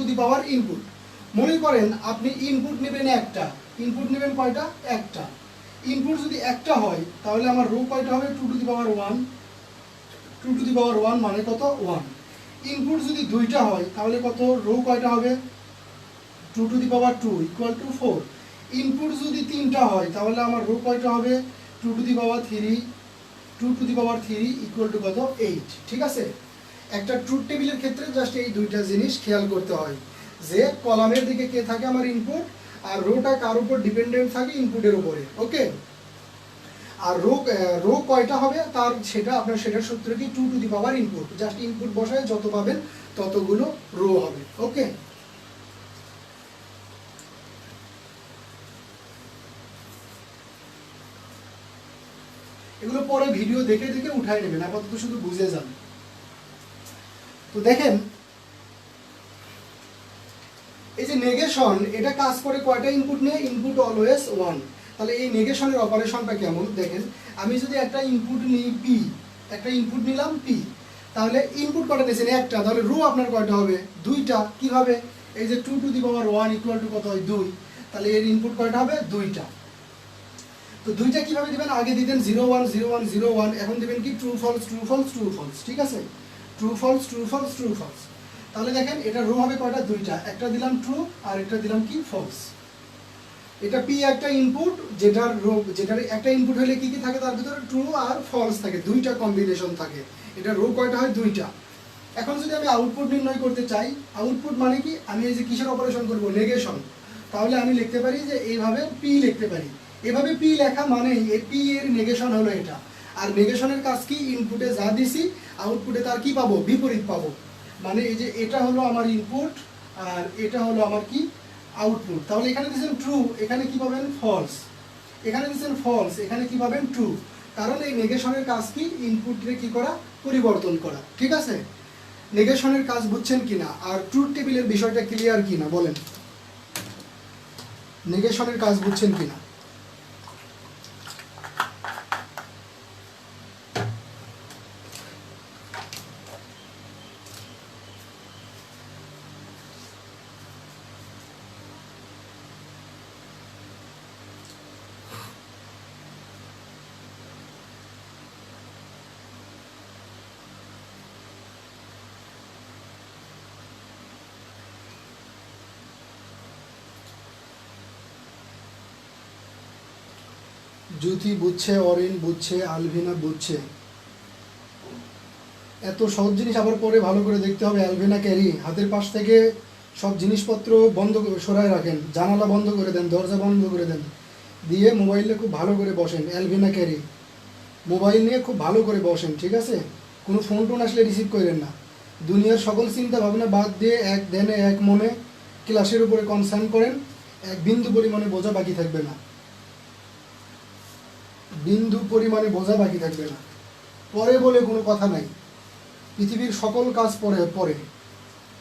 দি পাওয়ার ইনপুট। মনে করেন আপনি ইনপুট নেবেন একটা, ইনপুট নেবেন কয়টা? একটা। ইনপুট যদি একটা হয় তাহলে আমার রো কয়টা হবে? 2 to the power 1। 2 to the পাওয়ার 1 মানে কত? 1। ইনপুট যদি দুইটা হয় তাহলে কত? রো কয়টা হবে? 2 to the power 2 equal to 4। Input যদি তিনটা হয় তাহলে আমার রো কয়টা হবে? 2 to the power 3 equal to কত? 8, ঠিক আছে? একটা ট্রুথ টেবিলের ক্ষেত্রে জাস্ট এই দুইটা জিনিস খেয়াল করতে হয়, যে কলামের দিকে কে থাকে? আমার ইনপুট। আর রোটা কার উপর ডিপেন্ডেন্ট থাকে? ইনপুটের উপরে, ওকে? আর রো কয়টা হবে তার সেটার সূত্র কি? 2 to the power input. Just input বসায় যত পাবেন ততগুলো রো হবে, ওকে? এগুলো পরে ভিডিও দেখে দেখে উঠাই নেবেন, আপাতত শুধু বুঝে যান। তো দেখেন এই যে নেগেশন, এটা কাজ করে কয়টা ইনপুট নিয়ে? Input always 1। তাহলে এই নেগেশনের অপারেশনটা কেমন দেখেন। আমি যদি একটা ইনপুট নিই পি, একটা ইনপুট নিলাম পি, তাহলে ইনপুট কয়টা নিয়েছেন? একটা। তাহলে রো আপনার কয়টা হবে? দুইটা। কিভাবে? এই যে 2 to the power 1 equal to কত হয়? 2। তাহলে এর ইনপুট কয়টা হবে? দুইটা। তো দুইটা কিভাবে দিবেন? আগে দিতেন 0 1 0 1 0 1, এখন দিবেন কি? True false true false true false, ঠিক আছে? True false true false true false. তাহলে দেখেন এটা রো হবে কয়টা? দুইটা। একটা দিলাম ট্রু আর একটা দিলাম কি? ফলস। এটা পি একটা ইনপুট, যেটার একটা ইনপুট হলে কি কি থাকে তার ভিতরে? ট্রু আর ফলস থাকে, দুইটা কম্বিনেশন থাকে। এটা রো কয়টা হয়? দুইটা। এখন যদি আমি আউটপুট নির্ণয় করতে চাই, আউটপুট মানে কি? আমি এই যে কিসের অপারেশন করব? নেগেশন। তাহলে আমি লিখতে পারি যে এইভাবে পি লিখতে পারি। এভাবে পি লেখা মানে এই পি এর নেগেশন হলো এটা। আর নেগেশনের কাজ কি? ইনপুটে যা দিছি আউটপুটে তার কি পাবো? বিপরীত পাবো। মানে এই যে এটা হলো আমার ইনপুট আর এটা হলো আমার কি? আউটপুট। তাহলে এখানে দিয়েছেন ট্রু, এখানে কি পাবেন? ফলস। এখানে দিয়েছেন ফলস, এখানে কি পাবেন? ট্রু। কারণ এই নেগেশনের কাজ কি? ইনপুটে কি করা? পরিবর্তন করা, ঠিক আছে? নেগেশনের কাজ বুঝছেন কিনা? আর ট্রুথ টেবিলের বিষয়টা ক্লিয়ার কিনা বলেন? নেগেশনের কাজ বুঝছেন কিনা? জ্যোতি বুঝছে, অরিন বুঝছে, আলভিনা বুঝছে। এত সহজ জিনিস আবার পরে ভালো করে দেখতে হবে। অ্যালভিনা ক্যারি, হাতের পাশ থেকে সব জিনিসপত্র বন্ধ সরায় রাখেন, জানালা বন্ধ করে দেন, দরজা বন্ধ করে দেন, দিয়ে মোবাইলে খুব ভালো করে বসেন। অ্যালভিনা ক্যারি, মোবাইল নিয়ে খুব ভালো করে বসেন, ঠিক আছে? কোনো ফোন টোন আসলে রিসিভ করেন না। দুনিয়ার সকল চিন্তা ভাবনা বাদ দিয়ে এক ধ্যানে এক মনে ক্লাসের উপরে কনসার্ন করেন, এক বিন্দু পরিমাণে বোঝা বাকি থাকবে না, বিন্দু পরিমাণে বোঝা বাকি থাকবে না। পরে বলে কোনো কথা নাই, পৃথিবীর সকল কাজ পরে পরে,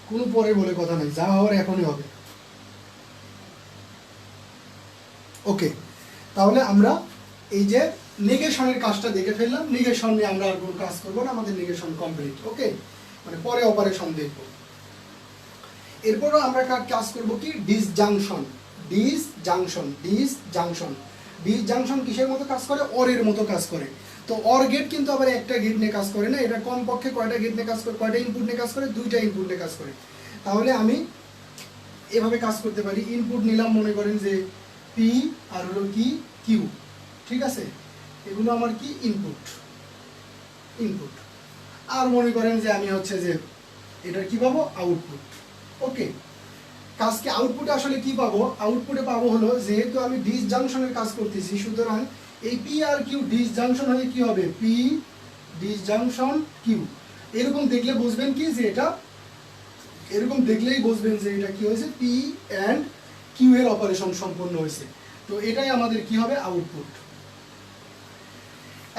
কোনো পরে বলে কথা নাই, যা হওয়ার এখনই হবে। ওকে, তাহলে আমরা এই যে নেগেশনের কাজটা দেখে ফেললাম, নেগেশন নিয়ে আমরা আর কোনো কাজ করবো না, আমাদের নেগেশন কমপ্লিট। ওকে, মানে পরে অপারেশন দেখবো। এরপরও আমরা কাজ করব কি, ডিসজাংশন। ডিসজাংশন ডিসজাংশন ডিসজাংশন কিসের মতো কাজ করে? অরের মতো কাজ করে। তো অর গেট কিন্তু আবার একটা গেট নিয়ে কাজ করে না, এটা কমপক্ষে কয়টা গেট নিয়ে কাজ করে, কয়টা ইনপুট নিয়ে কাজ করে? দুইটা ইনপুট নিয়ে কাজ করে। তাহলে আমি এভাবে কাজ করতে পারি, ইনপুট নিলাম মনে করেন যে পি আর হলো কি কিউ, ঠিক আছে, এগুলো আমার কি ইনপুট, ইনপুট। আর মনে করেন যে আমি হচ্ছে যে এটার কি পাবো, আউটপুট। ওকে, কাজকে আউটপুটে আসলে কি পাবো? আউটপুটে পাবো হলো, যেহেতু আমি ডিসজাংশনের কাজ করতেছি, সুতরাং এই পি আর কিউ ডিসজাংশন হয়ে কি হবে, পি ডিসজাংশন কিউ। এরকম দেখলে বুঝবেন কি যে এটা, এরকম দেখলেই বুঝবেন যে এটা কি হয়েছে, পি অ্যান্ড কিউ এর অপারেশন সম্পন্ন হয়েছে। তো এটাই আমাদের কি হবে, আউটপুট।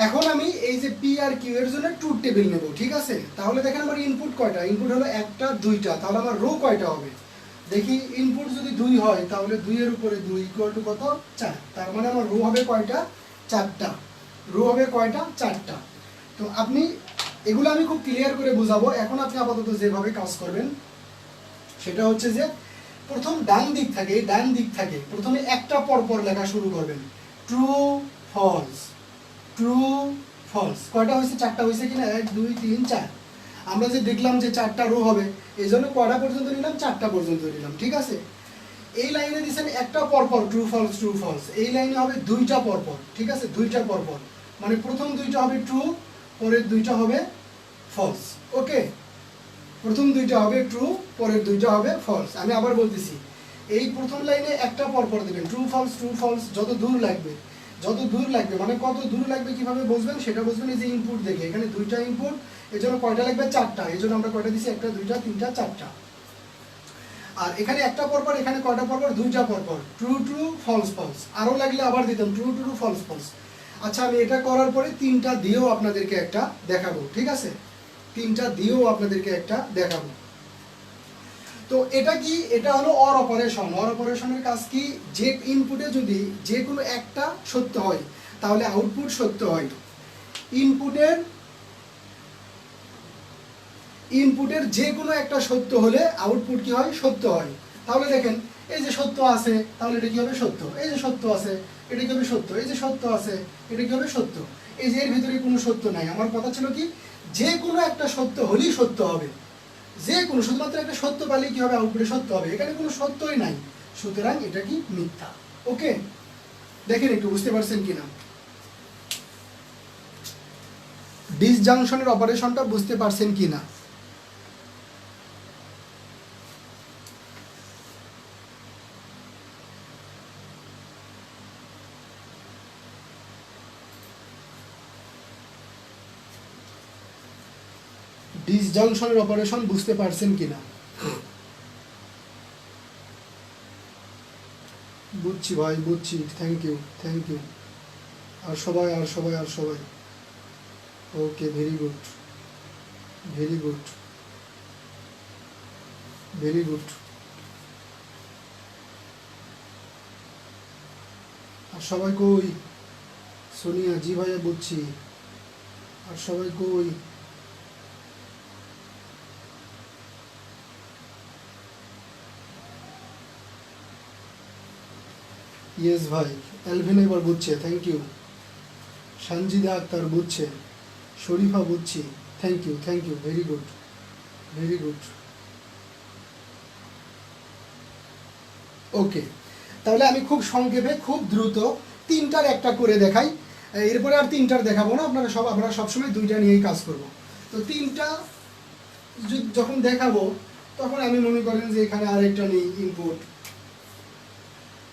এখন আমি এই যে পি আর কিউ এর জন্য ট্রুথ টেবিল নেব, ঠিক আছে। তাহলে দেখেন আমার ইনপুট কয়টা, ইনপুট হলো একটা দুইটা, তাহলে আমার রো কয়টা হবে দেখি। ইনপুট যদি 2 হয় তাহলে 2 এর উপরে 2 ইকুয়াল টু কত, 4। তার মানে আমার রো হবে কয়টা, 4টা। রো হবে কয়টা, 4টা। তো আপনি এগুলো আমি খুব ক্লিয়ার করে বোঝাবো। এখন আপনি আপাতত যেভাবে কাজ করবেন সেটা হচ্ছে যে প্রথম ডান দিক থাকে, ডান দিক থাকে প্রথমে একটা পরপর লেখা শুরু করবেন, ট্রু ফলস, ট্রু ফলস। কয়টা হয়েছে, 4টা হয়েছে কিনা, 1 2 3 4। আমরা যে দেখলাম যে 4টা রো হবে, এই জন্য কয়টা পর্যন্ত নিলাম, 4টা পর্যন্ত নিলাম, ঠিক আছে। এই লাইনে দিচ্ছেন একটা পরপর ট্রু ফলস ট্রু ফলস, এই লাইনে হবে 2টা পরপর, ঠিক আছে, 2টা পরপর, মানে প্রথম 2টা হবে ট্রু, পরের 2টা হবে ফলস। ওকে, প্রথম 2টা হবে ট্রু, পরের 2টা হবে ফলস। আমি আবার বলতেছি, এই প্রথম লাইনে একটা পরপর দেবেন, ট্রু ফলস, যত দূর লাগবে, যত দূর লাগবে, মানে কত দূর লাগবে কিভাবে বুঝবেন সেটা বুঝবেন এই যে ইনপুট দেখে। এখানে 2টা ইনপুট, এই জন্য কয়টা লাগবে, 4টা, এই জন্য আমরা কয়টা দিচ্ছি, 1 2 3 4টা। আর এখানে একটা পরপর, এখানে কয়টা পরপর, 2টা পরপর, ট্রু ট্রু ফলস ফলস। আরও লাগলে আবার দিতাম ট্রু ট্রু ফলস ফলস। আচ্ছা, আমি এটা করার পরে 3টা দিয়েও আপনাদেরকে একটা দেখাবো, ঠিক আছে, 3টা দিয়েও আপনাদেরকে একটা দেখাবো। তো এটা কি, এটা হলো অর অপারেশন। অর অপারেশনের কাজ কি, যে ইনপুটে যদি যে কোনো একটা সত্য হয় তাহলে আউটপুট সত্য হয়। ইনপুটের যে কোনো একটা সত্য হলে আউটপুট কি হয়, সত্য হয়। তাহলে দেখেন এই যে সত্য আছে, তাহলে এটা কি হবে, সত্য। এই যে সত্য আছে, এটা কি হবে, সত্য। এই যে সত্য আছে, এটা কি হবে, সত্য। এই যে এর ভিতরে কোনো সত্য নাই। আমার কথা ছিল কি, যে কোনো একটা সত্য হলেই সত্য হবে, যে কোনো, শুধুমাত্র একটা সত্য পালে কি হবে, আউটপুটে সত্য হবে। এখানে কোনো সত্যই নাই, সুতরাং এটা কি, মিথ্যা। ওকে, দেখেন একটু বুঝতে পারছেন কিনা, ডিসজাংশনের অপারেশনটা বুঝতে পারছেন কিনা। ডিসজাংশনের অপারেশন বুঝতে পারছেন কিনা। বুঝছি ভাই, বুঝছি, থ্যাংক ইউ, থ্যাংক ইউ। আর সবাই, আর সবাই, আর সবাই। Okay, very good, very good, very good. আর সবাই কই, সোনিয়া জি ভাইয়া বুঝছি। আর সবাই কই, ইয়েস ভাই। এলভিন এবার বুঝছে, থ্যাংক ইউ। সঞ্জিদা আক্তার বুঝছে, শরীফা বুঝছি, thank you, thank you, very good, very good. Okay, তাহলে আমি খুব সংক্ষেপে, খুব দ্রুত 3টার একটা করে দেখাই। এরপরে আর 3টার দেখাবো না, আমরা সবসময় 2টা নিয়েই কাজ করব। তো 3টা যখন দেখাবো তখন আমি মনে করেন যে এখানে আরেকটা নেই, input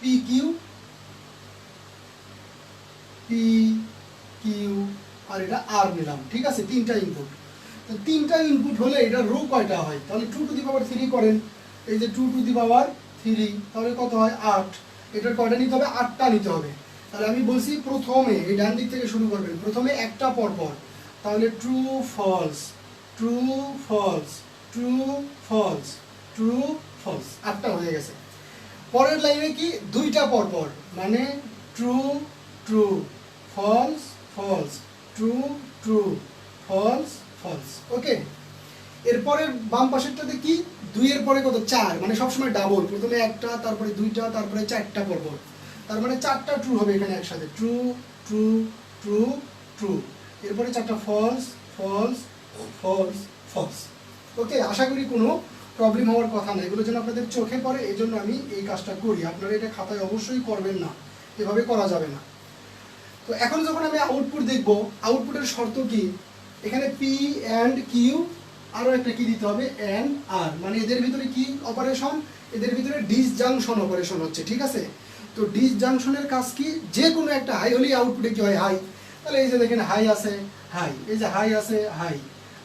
P Q, P Q, আর এটা আর নিলাম, ঠিক আছে, 3টা ইনপুট। তো তিনটা ইনপুট হলে এটা রো কয়টা হয়? তাহলে 2⁻³ করেন, এই যে 2⁻3, তাহলে কত হয়? 8। এটার কয়টা নিতে হবে? 8টা নিতে হবে। তাহলে আমি বলছি প্রথমে এই ডান দিক থেকে শুরু করবেন, প্রথমে একটা পরপর, তাহলে true false, true false, true false, true false, 8টা হয়ে গেছে। পরের লাইনে কি? দুইটা পরপর, মানে true true, false false, true true, false false. Okay, এরপরের বাম পাশেরটাতে কি? 2 এর পরে কত? 4, মানে সবসময় ডাবল, প্রথমে একটা, তারপরে দুইটা, তারপরে 4টা পরপর, তার মানে 4টা ট্রু হবে এখানে একসাথে, ট্রু ট্রু ট্রু ট্রু, এরপরে 4টা ফলস ফলস ফলস ফলস। ওকে, আশা করি কোনো প্রবলেম হওয়ার কথা না, এগুলো যেন আপনাদের চোখে পড়ে এই জন্য আমি এই কাজটা করি। আপনারা এটা খাতায় অবশ্যই করবেন না, এভাবে করা যাবে না। তো এখন যখন আমি আউটপুট দেখব, আউটপুটের শর্ত কি? এখানে পি অ্যান্ড কিউ, আরও একটা কি দিতে হবে? অ্যান্ড আর, মানে এদের ভিতরে কি অপারেশন? এদের ভিতরে ডিসজাংশন অপারেশন হচ্ছে, ঠিক আছে? তো ডিসজাংশনের কাজ কি? যে কোনো একটা হাই হলেই আউটপুটে কি হয়? হাই। তাহলে এই যে দেখেন হাই আছে হাই, এই যে হাই আছে হাই,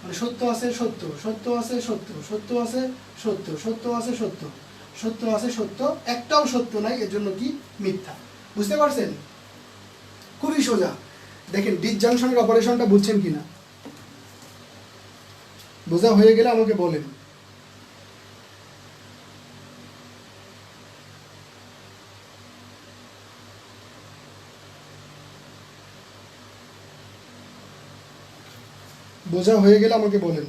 মানে সত্য আছে সত্য, সত্য আছে সত্য, সত্য আছে সত্য, সত্য আছে সত্য, সত্য আছে সত্য, একটাও সত্য নাই, এর জন্য কি? মিথ্যা। বুঝতে পারছেন? খুবই সোজা। দেখেন ডিসজাংশনের অপারেশনটা বুঝছেন কিনা? বোঝা হয়ে গেলে আমাকে বলেন। বোঝা হয়ে গেলে আমাকে বলেন।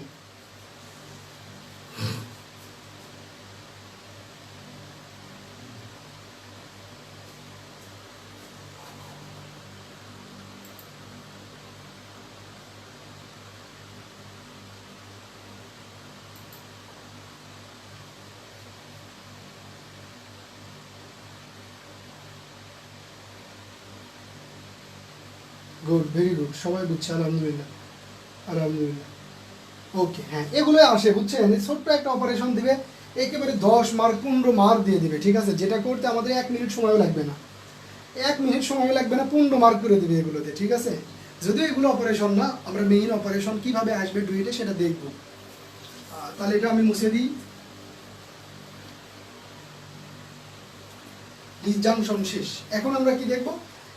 গুড, ভেরি গুড, সবাই বুঝছে, আলহামদুলিল্লাহ আলহামদুলিল্লাহ। ওকে, হ্যাঁ, এগুলো আসে, বুঝছেন? ছোট্ট একটা অপারেশন দিবে, একেবারে 10 মার্ক 15 মার্ক দিয়ে দিবে, ঠিক আছে? যেটা করতে আমাদের 1 মিনিট সময়ও লাগবে না, 1 মিনিট সময় লাগবে না, 15 মার্ক করে দিবে এগুলোতে, ঠিক আছে? যদিও এগুলো অপারেশন না, আমরা মেইন অপারেশন কিভাবে আসবে ডুয়েটে সেটা দেখব। তাহলে এটা আমি মুছে দিই। ডিসজাংশন শেষ, এখন আমরা কি দেখব?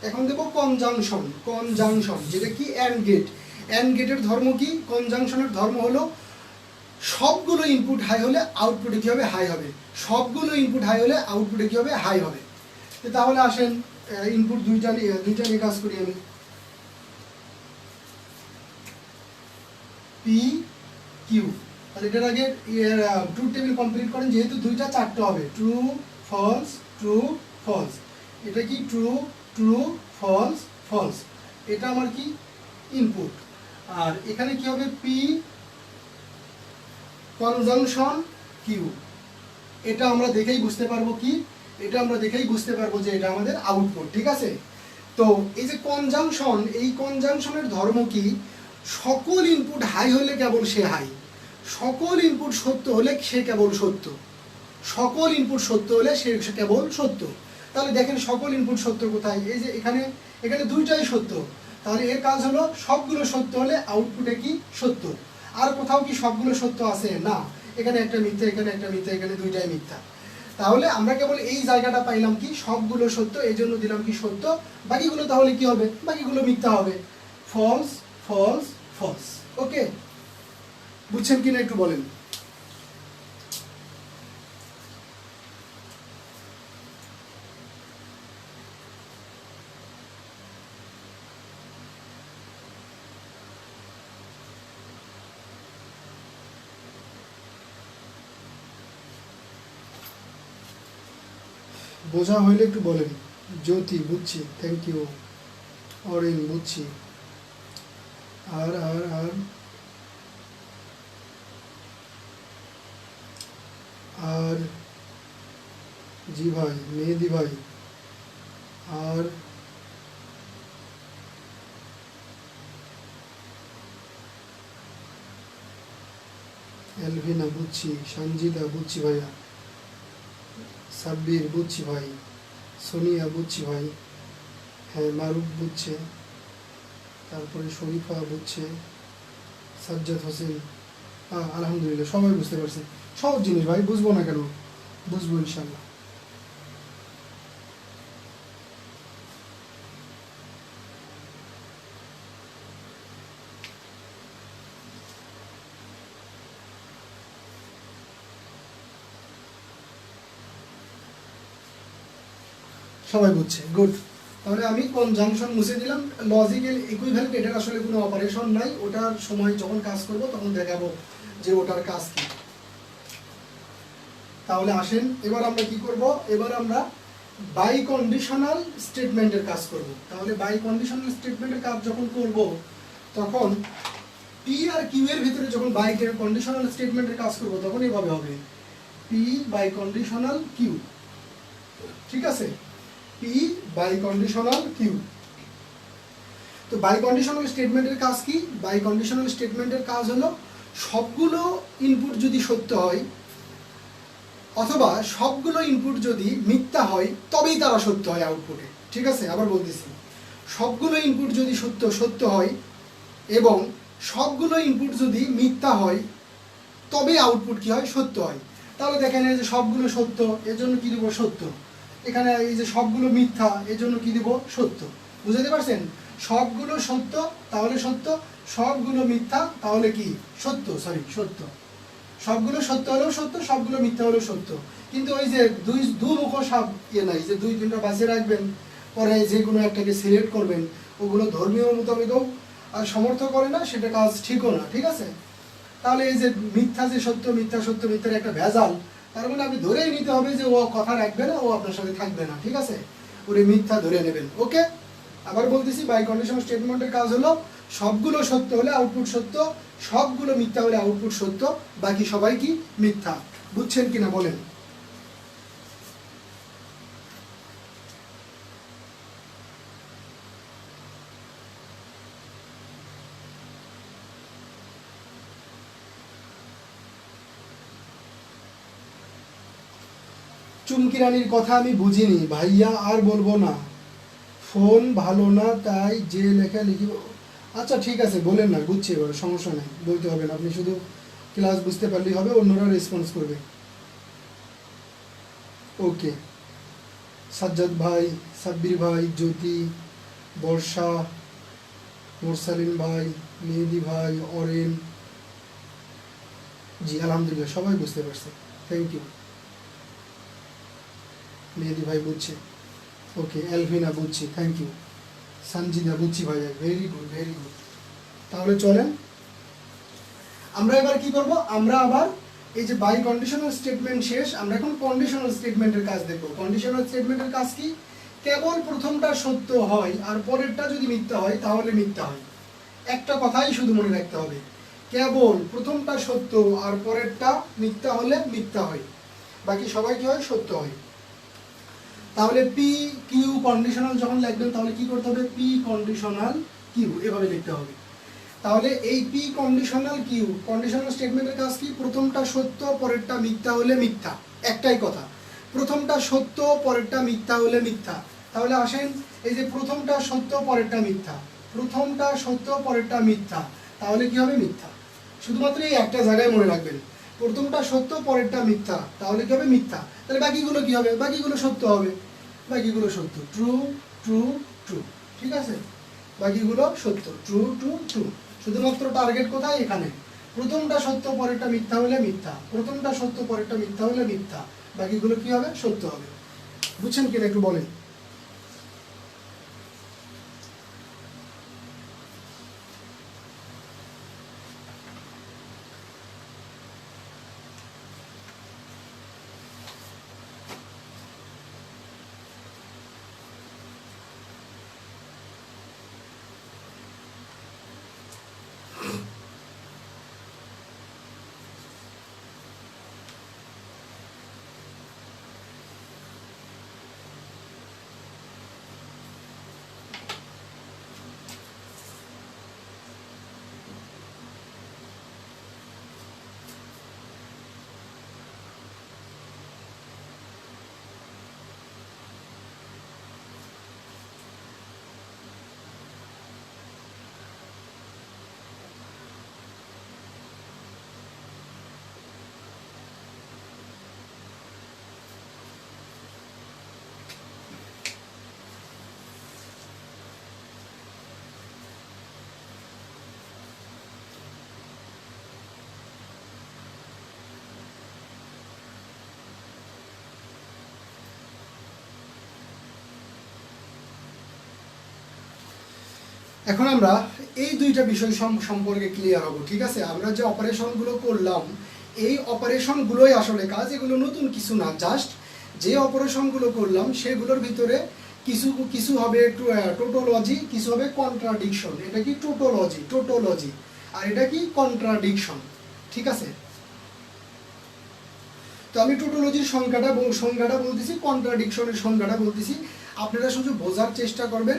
এখন দেখব কনজাংশন। কনজাংশন যেটা কি? And get. অ্যান্ড গেটের ধর্ম কি? কনজাংশনের ধর্ম হলো সবগুলো ইনপুট হাই হলে আউটপুটে কি হবে? হাই হবে। সবগুলো ইনপুট হাই হলে আউটপুটে কি হবে? হাই হবে। তাহলে আসেন ইনপুট দুইটা নিয়ে কাজ করি আমি। পি কিউ, তাহলে এটার আগে ট্রুথ টেবিল কমপ্লিট করেন, যেহেতু দুইটা 4টা হবে, ট্রু ফলস ট্রু ফলস, এটা কি? ট্রু ট্রু ফলস ফলস, এটা আমার কি? ইনপুট। আর এখানে কি হবে? পি কনজাংশন কিউ, এটা আমরা দেখেই বুঝতে পারবো কি? এটা আমরা দেখেই বুঝতে পারবো যে এটা আমাদের আউটপুট, ঠিক আছে? তো এই যে কনজাংশন, এই কনজাংশনের ধর্ম কি? সকল ইনপুট হাই হলে কেবল সে হাই, সকল ইনপুট সত্য হলে সে কেবল সত্য, সকল ইনপুট সত্য হলে সে কেবল সত্য। তাহলে দেখেন সকল ইনপুট সত্য কোথায়? এই যে এখানে, এখানে দুইটাই সত্য, তাহলে এর কাজ হলো সবগুলো সত্য হলে আউটপুটে কি? সত্য। আর কোথাও কি সবগুলো সত্য আছে? না, এখানে একটা মিথ্যা, এখানে একটা মিথ্যা, এখানে দুইটাই মিথ্যা। তাহলে আমরা কেবল এই জায়গাটা পাইলাম কি? সবগুলো সত্য, এই জন্য দিলাম কি? সত্য। বাকিগুলো তাহলে কি হবে? বাকিগুলো মিথ্যা হবে, ফলস ফলস ফলস। ওকে, বুঝছেন কিনা একটু বলেন। বোঝা হইলে একটু বলেন। জ্যোতি, বুঝছি, থ্যাংক ইউ। অরিন, বুঝছি। আর আর আর আর জি ভাই, মেহেদি ভাই, আর এলভিনা, বুঝছি। সঞ্জিতা, বুঝছি ভাইয়া। সাব্বির, বুঝছি ভাই। সোনিয়া, বুঝছি ভাই। হ্যাঁ, মারুফ বুঝছে, তারপরে শরীফা বুঝছে, সাজ্জাদ হোসেন, হ্যাঁ আলহামদুলিল্লাহ সবাই বুঝতে পারছে। সহজ জিনিস ভাই, বুঝবো না কেন, বুঝবো ইনশাল্লাহ। সবাই বুঝছে, গুড। তাহলে আমি কনজাংশন মুছে দিলাম। লজিক্যাল ইকুইভ্যালেন্ট এটার আসলে কোনো অপারেশন নাই, ওটার সময় যখন কাজ করব তখন দেখাবো যে ওটার কাজ কি। তাহলে আসেন এবার আমরা কি করব, এবার আমরা বাই কন্ডিশনাল স্টেটমেন্টের কাজ করব। তাহলে বাই কন্ডিশনাল স্টেটমেন্টের কাজ যখন করব তখন পি আর কিউ এর ভিতরে যখন বাই কন্ডিশনাল স্টেটমেন্টের কাজ করব তখন এইভাবে হবে পি বাই কন্ডিশনাল কিউ, ঠিক আছে, পি বাই কন্ডিশনাল কিউ। তো বাই কন্ডিশনাল স্টেটমেন্টের কাজ কি? বাই কন্ডিশনাল স্টেটমেন্টের কাজ হলো সবগুলো ইনপুট যদি সত্য হয় অথবা সবগুলো ইনপুট যদি মিথ্যা হয় তবেই তারা সত্য হয় আউটপুটে, ঠিক আছে। আবার বলতেছি, সবগুলো ইনপুট যদি সত্য হয় এবং সবগুলো ইনপুট যদি মিথ্যা হয় তবে আউটপুট কি হয়? সত্য হয়। তাহলে দেখেন এই যে সবগুলো সত্য, এর জন্য কি দিব? সত্য। এখানে এই যে সবগুলো মিথ্যা, এর জন্য কি দিব? সত্য। বুঝতে পারছেন? সবগুলো সত্য তাহলে সত্য, সবগুলো মিথ্যা তাহলে কি? সত্য, সরি সত্য। সবগুলো সত্য হলেও সত্য, সবগুলো মিথ্যা হলেও সত্য। কিন্তু ওই যে দুমুখ সাপ নাই যে দুই তিনটা বাঁচিয়ে রাখবেন, পরে যে কোনো একটাকে সিলেক্ট করবেন, ওগুলো ধর্মীয় মোতাবেকও সমর্থ করে না, সেটা কাজ ঠিকও না, ঠিক আছে। তাহলে এই যে মিথ্যা যে সত্য, মিথ্যা সত্য, মিথ্যার একটা ভেজাল, তার মানে আপনি ধরেই নিতে হবে যে ও কথা রাখবে না, ও আপনার সাথে থাকবে না, ঠিক আছে, ওরে মিথ্যা ধরে নেবেন। ওকে, আবার বলতেছি, বাই কন্ডিশনাল স্টেটমেন্টের কাজ হলো সবগুলো সত্য হলে আউটপুট সত্য, সবগুলো মিথ্যা হলে আউটপুট সত্য, বাকি সবাই কি? মিথ্যা। বুঝছেন কিনা বলেন? চুমকি রানীর কথা আমি বুঝিনি ভাইয়া, আর বলবো না, ফোন ভালো না তাই যে লেখা লিখিব। আচ্ছা ঠিক আছে, বলেন না, বুঝছি, এবার সমস্যা নেই, বলতে হবে না, আপনি শুধু ক্লাস বুঝতে পারলেই হবে, অন্যরা রেসপন্স করবে। ওকে, সাজ্জাদ ভাই, সাব্বির ভাই, জ্যোতি, বর্ষা, মোরসালিন ভাই, মেহেদি ভাই, অরেন, জি আলহামদুলিল্লাহ সবাই বুঝতে পারছে, থ্যাংক ইউ। মেহেদি ভাই বুঝছে, ওকে, এলভিনা বুঝছি, থ্যাংক ইউ। সঞ্জিদা বুঝছি ভাই, ভেরি গুড ভেরি গুড। তাহলে চলেন আমরা এবার কি করব, আমরা আবার এই যে বাই কন্ডিশনাল স্টেটমেন্ট শেষ, আমরা এখন কন্ডিশনাল স্টেটমেন্টের কাজ দেখব। কন্ডিশনাল স্টেটমেন্টের কাজ কি? কেবল প্রথমটা সত্য হয় আর পরেরটা যদি মিথ্যা হয় তাহলে মিথ্যা হয়। একটা কথাই শুধু মনে রাখতে হবে, কেবল প্রথমটা সত্য আর পরেরটা মিথ্যা হলে মিথ্যা হয়, বাকি সবাই কি হয়? সত্য হয়। তাহলে পি কিউ কন্ডিশনাল যখন লিখবেন তাহলে কি করতে হবে? পি কন্ডিশনাল কিউ এভাবে লিখতে হবে। তাহলে এই পি কন্ডিশনাল কিউ, কন্ডিশনাল স্টেটমেন্টের কাজ কি? প্রথমটা সত্য পরেরটা মিথ্যা হলে মিথ্যা, একটাই কথা, প্রথমটা সত্য পরেরটা মিথ্যা হলে মিথ্যা। তাহলে আসেন, এই যে প্রথমটা সত্য পরেরটা মিথ্যা, প্রথমটা সত্য পরেরটা মিথ্যা, তাহলে কি হবে? মিথ্যা। শুধুমাত্র এই একটা জায়গায় মনে রাখবেন, প্রথমটা সত্য পরেরটা মিথ্যা, তাহলে কি হবে? মিথ্যা। তাহলে বাকিগুলো কি হবে? বাকিগুলো সত্য হবে, বাকিগুলো সত্য, ট্রু ট্রু ট্রু, ঠিক আছে, বাকিগুলো সত্য, ট্রু ট্রু ট্রু। শুধুমাত্র টার্গেট কোথায়? এখানে, প্রথমটা সত্য পরেরটা মিথ্যা হলে মিথ্যা, প্রথমটা সত্য পরেরটা মিথ্যা হলে মিথ্যা, বাকিগুলো কি হবে? সত্য হবে। বুঝছেন কিনা একটু বলেন? এখন আমরা এই দুইটা বিষয় সম্পর্কে ক্লিয়ার হব, ঠিক আছে। আমরা যে অপারেশনগুলো করলাম এই অপারেশনগুলোই আসলে কাজ, এগুলো নতুন কিছু না। জাস্ট যে অপারেশনগুলো করলাম সেগুলোর ভিতরে কিছু কিছু হবে টোটোলজি, কিছু হবে কন্ট্রাডিকশন। এটা কি টোটোলজি আর এটা কি কন্ট্রাডিকশন, ঠিক আছে। তো আমি টোটোলজির সংজ্ঞাটা বলতেছি, কন্ট্রাডিকশনের সংজ্ঞাটা বলতেছি। আপনারা শুধু বোঝার চেষ্টা করবেন,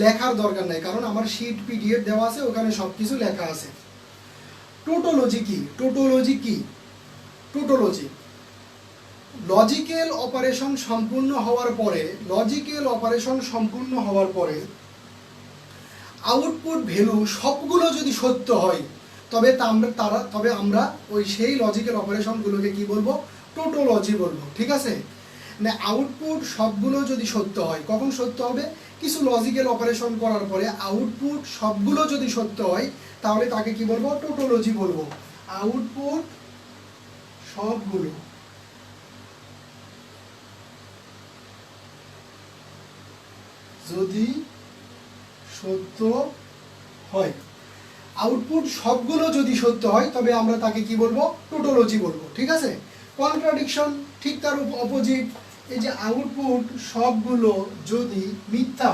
লেখার দরকার নাই, কারণ আমার শিট পিডিএফ দেওয়া আছে, ওখানে সব কিছু লেখা আছে। টোটোলজি কি? টোটোলজি লজিক্যাল অপারেশন সম্পূর্ণ হওয়ার পরে আউটপুট ভ্যালু সবগুলো যদি সত্য হয় তবে আমরা ওই সেই লজিক্যাল অপারেশনগুলোকে কি বলবো? টোটোলজি বলবো, ঠিক আছে। মানে আউটপুট সবগুলো যদি সত্য হয়, কখন সত্য হবে? কিছু লজিক্যাল অপারেশন করার পরে আউটপুট সবগুলো যদি সত্য হয় তাহলে তাকে কি বলবো? টোটোলজি বলবো। আউটপুট সবগুলো যদি সত্য হয়, আউটপুট সবগুলো যদি সত্য হয় তবে আমরা তাকে কি বলবো? টোটোলজি বলবো, ঠিক আছে। কন্ট্রাডিকশন ঠিক তার অপোজিট। এই যে আউটপুট সবগুলো যদি মিথ্যা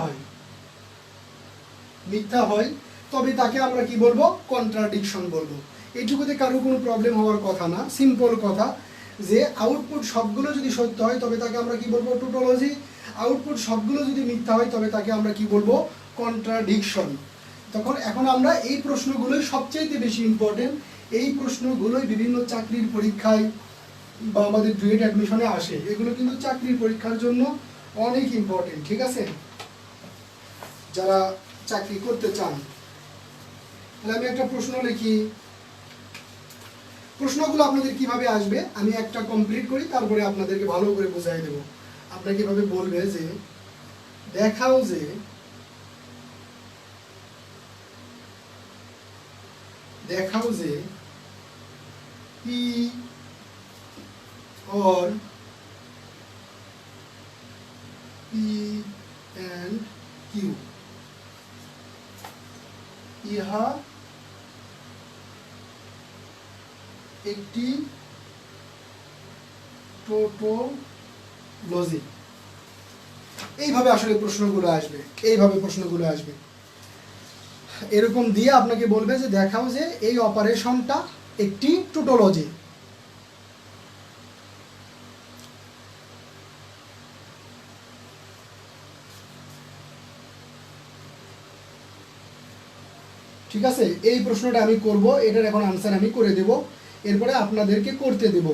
হয় তবে তাকে আমরা কি বলবো? কন্ট্রাডিকশন বলবো। এইটুকুতে কারো কোনো প্রবলেম হওয়ার কথা না, সিম্পল কথা যে আউটপুট সবগুলো যদি সত্য হয় তবে তাকে আমরা কি বলবো? টোটোলজি। আউটপুট সবগুলো যদি মিথ্যা হয় তবে তাকে আমরা কি বলবো? কন্ট্রাডিকশন। এখন আমরা এই প্রশ্নগুলোই সবচেয়ে বেশি ইম্পর্টেন্ট, এই প্রশ্নগুলোই বিভিন্ন চাকরির পরীক্ষায় বা আমাদের ডুয়েট অ্যাডমিশনে আসে। এগুলো কিন্তু চাকরির পরীক্ষার জন্য অনেক ইম্পর্টেন্ট, ঠিক আছে, যারা চাকরি করতে চান। তাহলে আমি একটা প্রশ্ন লিখি, প্রশ্নগুলো আপনাদের কিভাবে আসবে আমি একটা কমপ্লিট করি, তারপরে আপনাদেরকে ভালো করে বোঝাই দেব। আপনাকে কিভাবে বলবে যে দেখাও যে P or P and Q ইহা একটি টোটোলজি। এইভাবে আসলে প্রশ্নগুলো আসবে, এরকম দিয়ে আপনাকে বলবে যে দেখাও যে এই অপারেশনটা একটি টোটোলজি। ঠিক আছে, এই প্রশ্নটা আমি করব, এটার এখন আনসার আমি করে দেব, এরপরে আপনাদেরকে করতে দেব।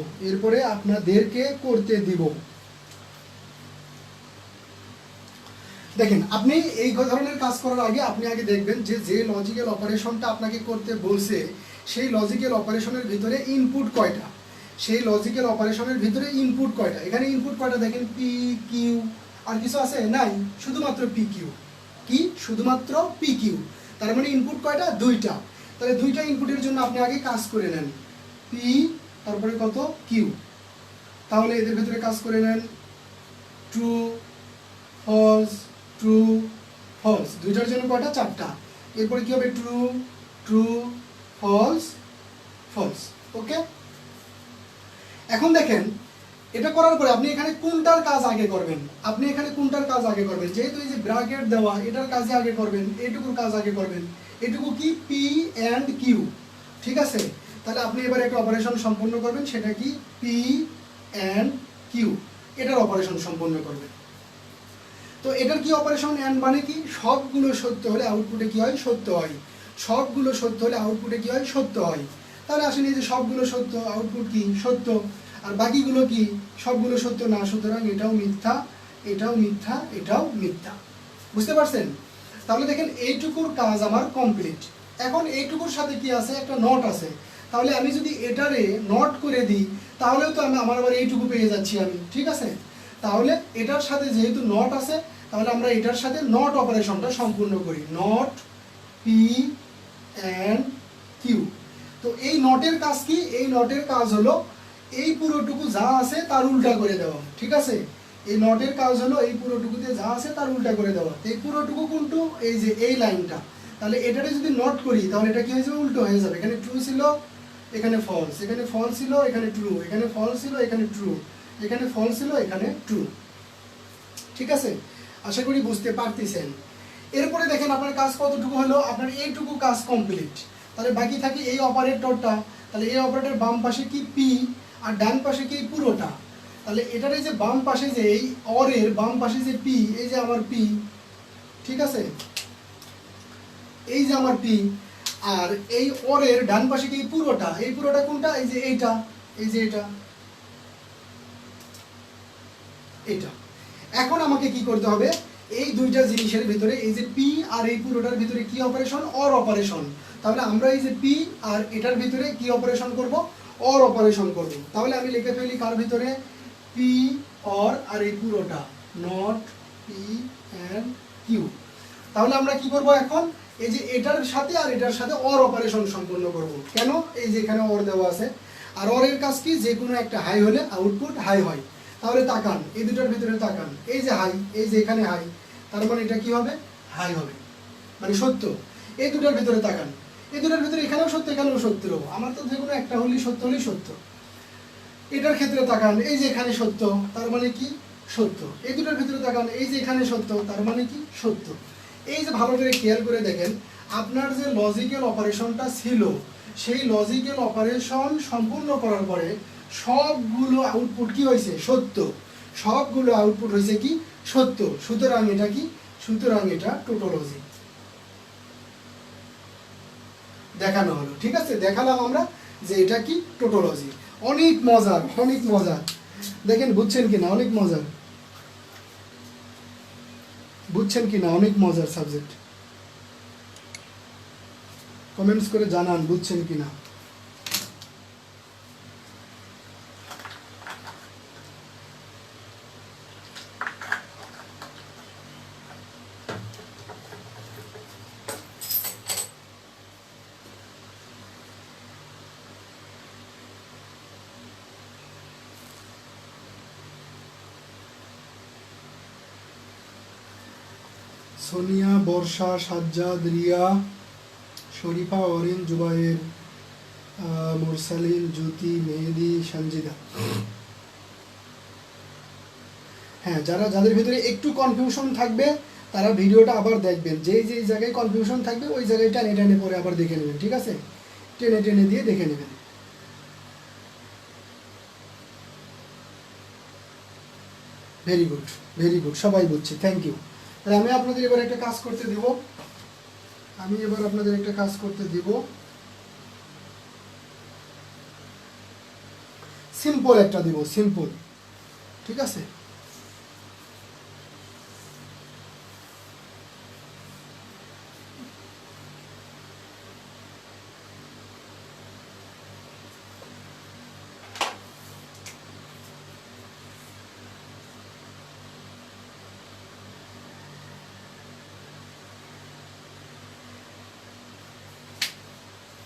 দেখেন, আপনি এই ধরনের কাজ করার আগে আপনি আগে দেখবেন যে লজিক্যাল অপারেশনটা আপনাকে করতে বলছে সেই লজিক্যাল অপারেশনের ভিতরে ইনপুট কয়টা, এখানে ইনপুট কয়টা দেখেন, পি কিউ, আর কিছু আছে? নাই, শুধুমাত্র পি কিউ। কি? শুধুমাত্র পি কিউ। তার মানে ইনপুট কয়টা? দুইটা। তাহলে দুইটা ইনপুটের জন্য আপনি আগে কাজ করে নেন, পি তারপরে কত? কিউ। তাহলে এদের ভিতরে কাজ করে নেন, ট্রু ফলস ট্রু ফলস, দুইটার জন্য কয়টা? চারটা। এরপরে কি হবে? True true false false. Okay, এখন দেখেন এটা করার পরে আপনি এখানে কোনটার কাজ আগে করবেন? যেহেতু এই যে ব্র্যাকেট দেওয়া, এটার কাজে আগে করবেন, এটুকুর কাজ আগে করবেন। এটুকু কি? পি অ্যান্ড কিউ, ঠিক আছে। তাহলে আপনি এবার একটা অপারেশন সম্পন্ন করবেন, সেটা কি? পি অ্যান্ড কিউ, এটার অপারেশন সম্পন্ন করবেন। তো এটার কি অপারেশন? অ্যান্ড মানে কি? সবগুলো সত্য হলে আউটপুটে কি হয়? সত্য হয়। সবগুলো সত্য হলে আউটপুটে কি হয়? সত্য হয়। তাহলে আসলে এই যে সবগুলো সত্য, আউটপুট কি? সত্য। আর বাকিগুলো কি? সবগুলো সত্য না, সুতরাং এটাও মিথ্যা, এটাও মিথ্যা, এটাও মিথ্যা। বুঝতে পারছেন? তাহলে দেখেন এইটুকুর কাজ আমার কমপ্লিট। এখন এইটুকুর সাথে কি আছে? একটা নট আছে। তাহলে আমি যদি এটারে নট করে দিই তাহলেও তো আমার আবার এইটুকু পেয়ে যাচ্ছি আমি, ঠিক আছে। তাহলে এটার সাথে যেহেতু নট আছে তাহলে আমরা এটার সাথে নট অপারেশনটা সম্পূর্ণ করি, নট পি অ্যান্ড কিউ। তো এই নটের কাজ কি? এই নটের কাজ হলো এই পুরোটুকু যা আছে তার উল্টা করে দেওয়া, ঠিক আছে। এই নটের কাজ হলো এই পুরোটুকুতে যা আছে তার উল্টা করে দেওয়া। এই পুরোটুকু কোনটু? এই যে এই লাইনটা। তাহলে এটারে যদি নট করি তাহলে এটা কি হয়ে যাবে, উল্টো হয়ে যাবে। এখানে ট্রু ছিল, এখানে ফলস, এখানে ফলস ছিল, এখানে ট্রু, এখানে ফলস ছিল, এখানে ট্রু, এখানে ফলস ছিল, এখানে ট্রু। ঠিক আছে, আশা করি বুঝতে পারতেছেন। এরপরে দেখেন আপনার কাজ কতটুকু হলো, আপনার এইটুকু কাজ কমপ্লিট। তাহলে বাকি থাকে এই অপারেটরটা। তাহলে এই অপারেটর বাম পাশে কি পি আর ডান পাশে কি পুরোটা। তাহলে এটার এই যে বাম পাশে যে এই অরের বাম পাশে যে পি, এই যে আমার পি, ঠিক আছে, এই যে আমার পি, আর এই অরের ডান পাশে কি পুরোটা, এই পুরোটা কোনটা, এই যে এইটা, এই যে এটা, এটা। এখন আমাকে কি করতে হবে, এই দুইটা জিনিসের ভিতরে এই যে পি আর এই পুরোটার ভিতরে কি অপারেশন, অর অপারেশন। তাহলে আমরা এই যে পি আর এটার ভিতরে কি অপারেশন করব, অর অপারেশন করব। তাহলে আমি লিখে ফেলি কার ভিতরে, পি অর আর এই পুরোটা, নট পি এন্ড কিউ। তাহলে আমরা কি করব এখন, এই যে এটার সাথে আর এটার সাথে অর অপারেশন সম্পন্ন করব। কেন, এই যে এখানে অর দেওয়া আছে, আর অরের কাজ কি, যে কোনো একটা হাই হলে আউটপুট হাই হয়। তাহলে তাকান এই দুটোর ভিতরে তাকান, এই যে হাই, এই যে এখানে হাই, তার মানে এটা কি হবে, হাই হবে, মানে সত্য। এই দুটোর ভিতরে তাকান, এই দুটোর ভিতরে এখানেও সত্য, এখানেও সত্য, আমার তো যে কোনো একটা হলেই সত্য, হলেই সত্য। এটার ক্ষেত্রে তাকান, এই যে এখানে সত্য, তার মানে কি সত্য। এই দুটোর ভিতরে তাকান, এই যে এখানে সত্য, তার মানে কি সত্য। এই যে ভালো করে খেয়াল করে দেখেন, আপনার যে লজিক্যাল অপারেশনটা ছিল, সেই লজিক্যাল অপারেশন সম্পূর্ণ করার পরে সবগুলো আউটপুট কি হয়েছে, সত্য। সবগুলো আউটপুট হয়েছে কি, সত্য। সুতরাং এটা কি, সুতরাং এটা টোটোলজি দেখানো হলো। ঠিক আছে, দেখালাম আমরা যে এটা কি টোটোলজি। অনেক মজার, অনেক মজার। দেখেন বুঝছেন কিনা, অনেক মজার, বুঝছেন কিনা, অনেক মজার সাবজেক্ট। কমেন্টস করে জানান বুঝছেন কিনা। সোনিয়া, বর্ষা, সাজ্জাদ, রিয়া, শরীফা, অরিন, জুবাইর, মুরসালিন, জ্যোতি, মেহেদি, সঞ্জিদা। হ্যাঁ, যাদের ভিতরে একটু কনফিউশন থাকবে তারা ভিডিওটা আবার দেখবেন, যেই যেই জায়গায় কনফিউশন থাকবে ওই জায়গায় টেনে টেনে পরে আবার দেখে নেবেন। ঠিক আছে, টেনে টেনে দিয়ে দেখে নেবেন। ভেরি গুড, ভেরি গুড, সবাই বুঝছে, থ্যাংক ইউ। তাহলে আমি আপনাদের এবার একটা কাজ করতে দিব, সিম্পল একটা দিব, সিম্পল। ঠিক আছে,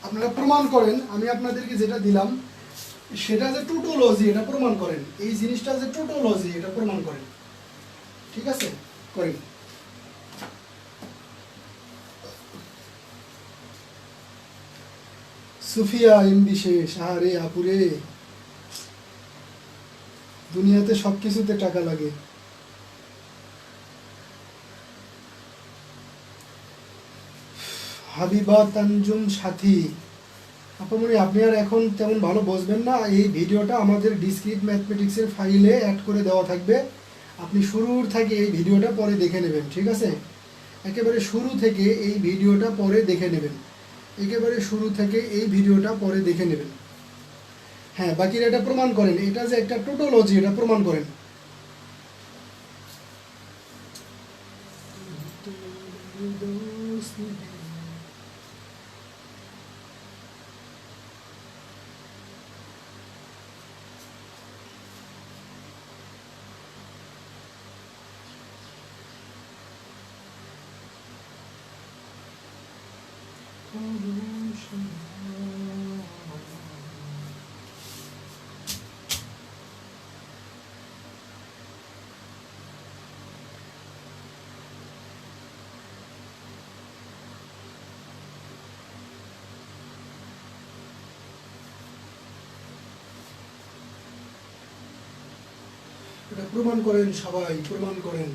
আপনারা প্রমাণ করেন, আমি আপনাদেরকে যেটা দিলাম সেটা যে টোটোলজি, এটা প্রমাণ করেন। এই জিনিসটা যে টোটোলজি, এটা প্রমাণ করেন। ঠিক আছে, করেন। সুফিয়া এমবি শেষ, আরে আপুরে, দুনিয়াতে সব কিছুতে টাকা লাগে। হাবিবা তানজুম সাথী, আপনার আপনি আর এখন তেমন ভালো বুঝবেন না, এই ভিডিওটা আমাদের ডিসক্রিট ম্যাথমেটিক্সের ফাইলে অ্যাড করে দেওয়া থাকবে, আপনি শুরুর থেকে এই ভিডিওটা পরে দেখে নেবেন। ঠিক আছে, একেবারে শুরু থেকে এই ভিডিওটা পরে দেখে নেবেন, একেবারে শুরু থেকে এই ভিডিওটা পরে দেখে নেবেন। হ্যাঁ, বাকিরা এটা প্রমাণ করেন, এটা যে একটা টোটোলজি, এটা প্রমাণ করেন। এটা প্রমাণ করেন, সবাই প্রমাণ করেন।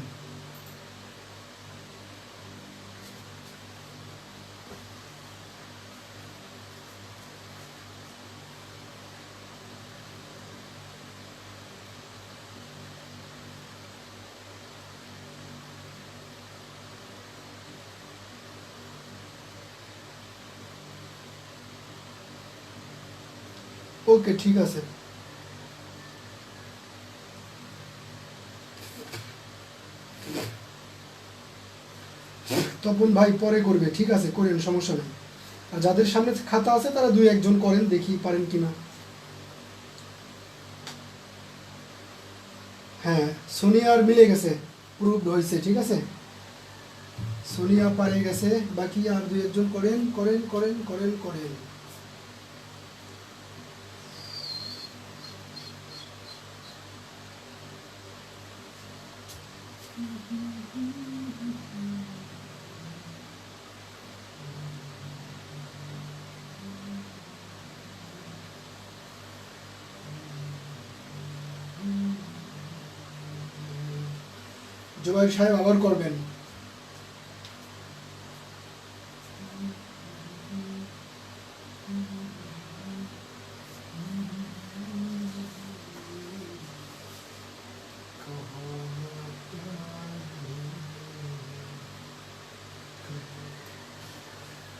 ওকে, ঠিক আছে। তপন ভাই পরে করবে, ঠিক আছে, করেন, সমস্যা নেই। আর যাদের সামনে খাতা আছে তারা দুই একজন করেন, দেখি পারেন কিনা। হ্যাঁ, সোনিয়ার মিলে গেছে, প্রুভড হয়েছে, ঠিক আছে, সোনিয়া পারে গেছে। বাকি আর দুই একজন করেন করেন করেন করেন করেন। জুবাইর সাহেব আবার করবেন।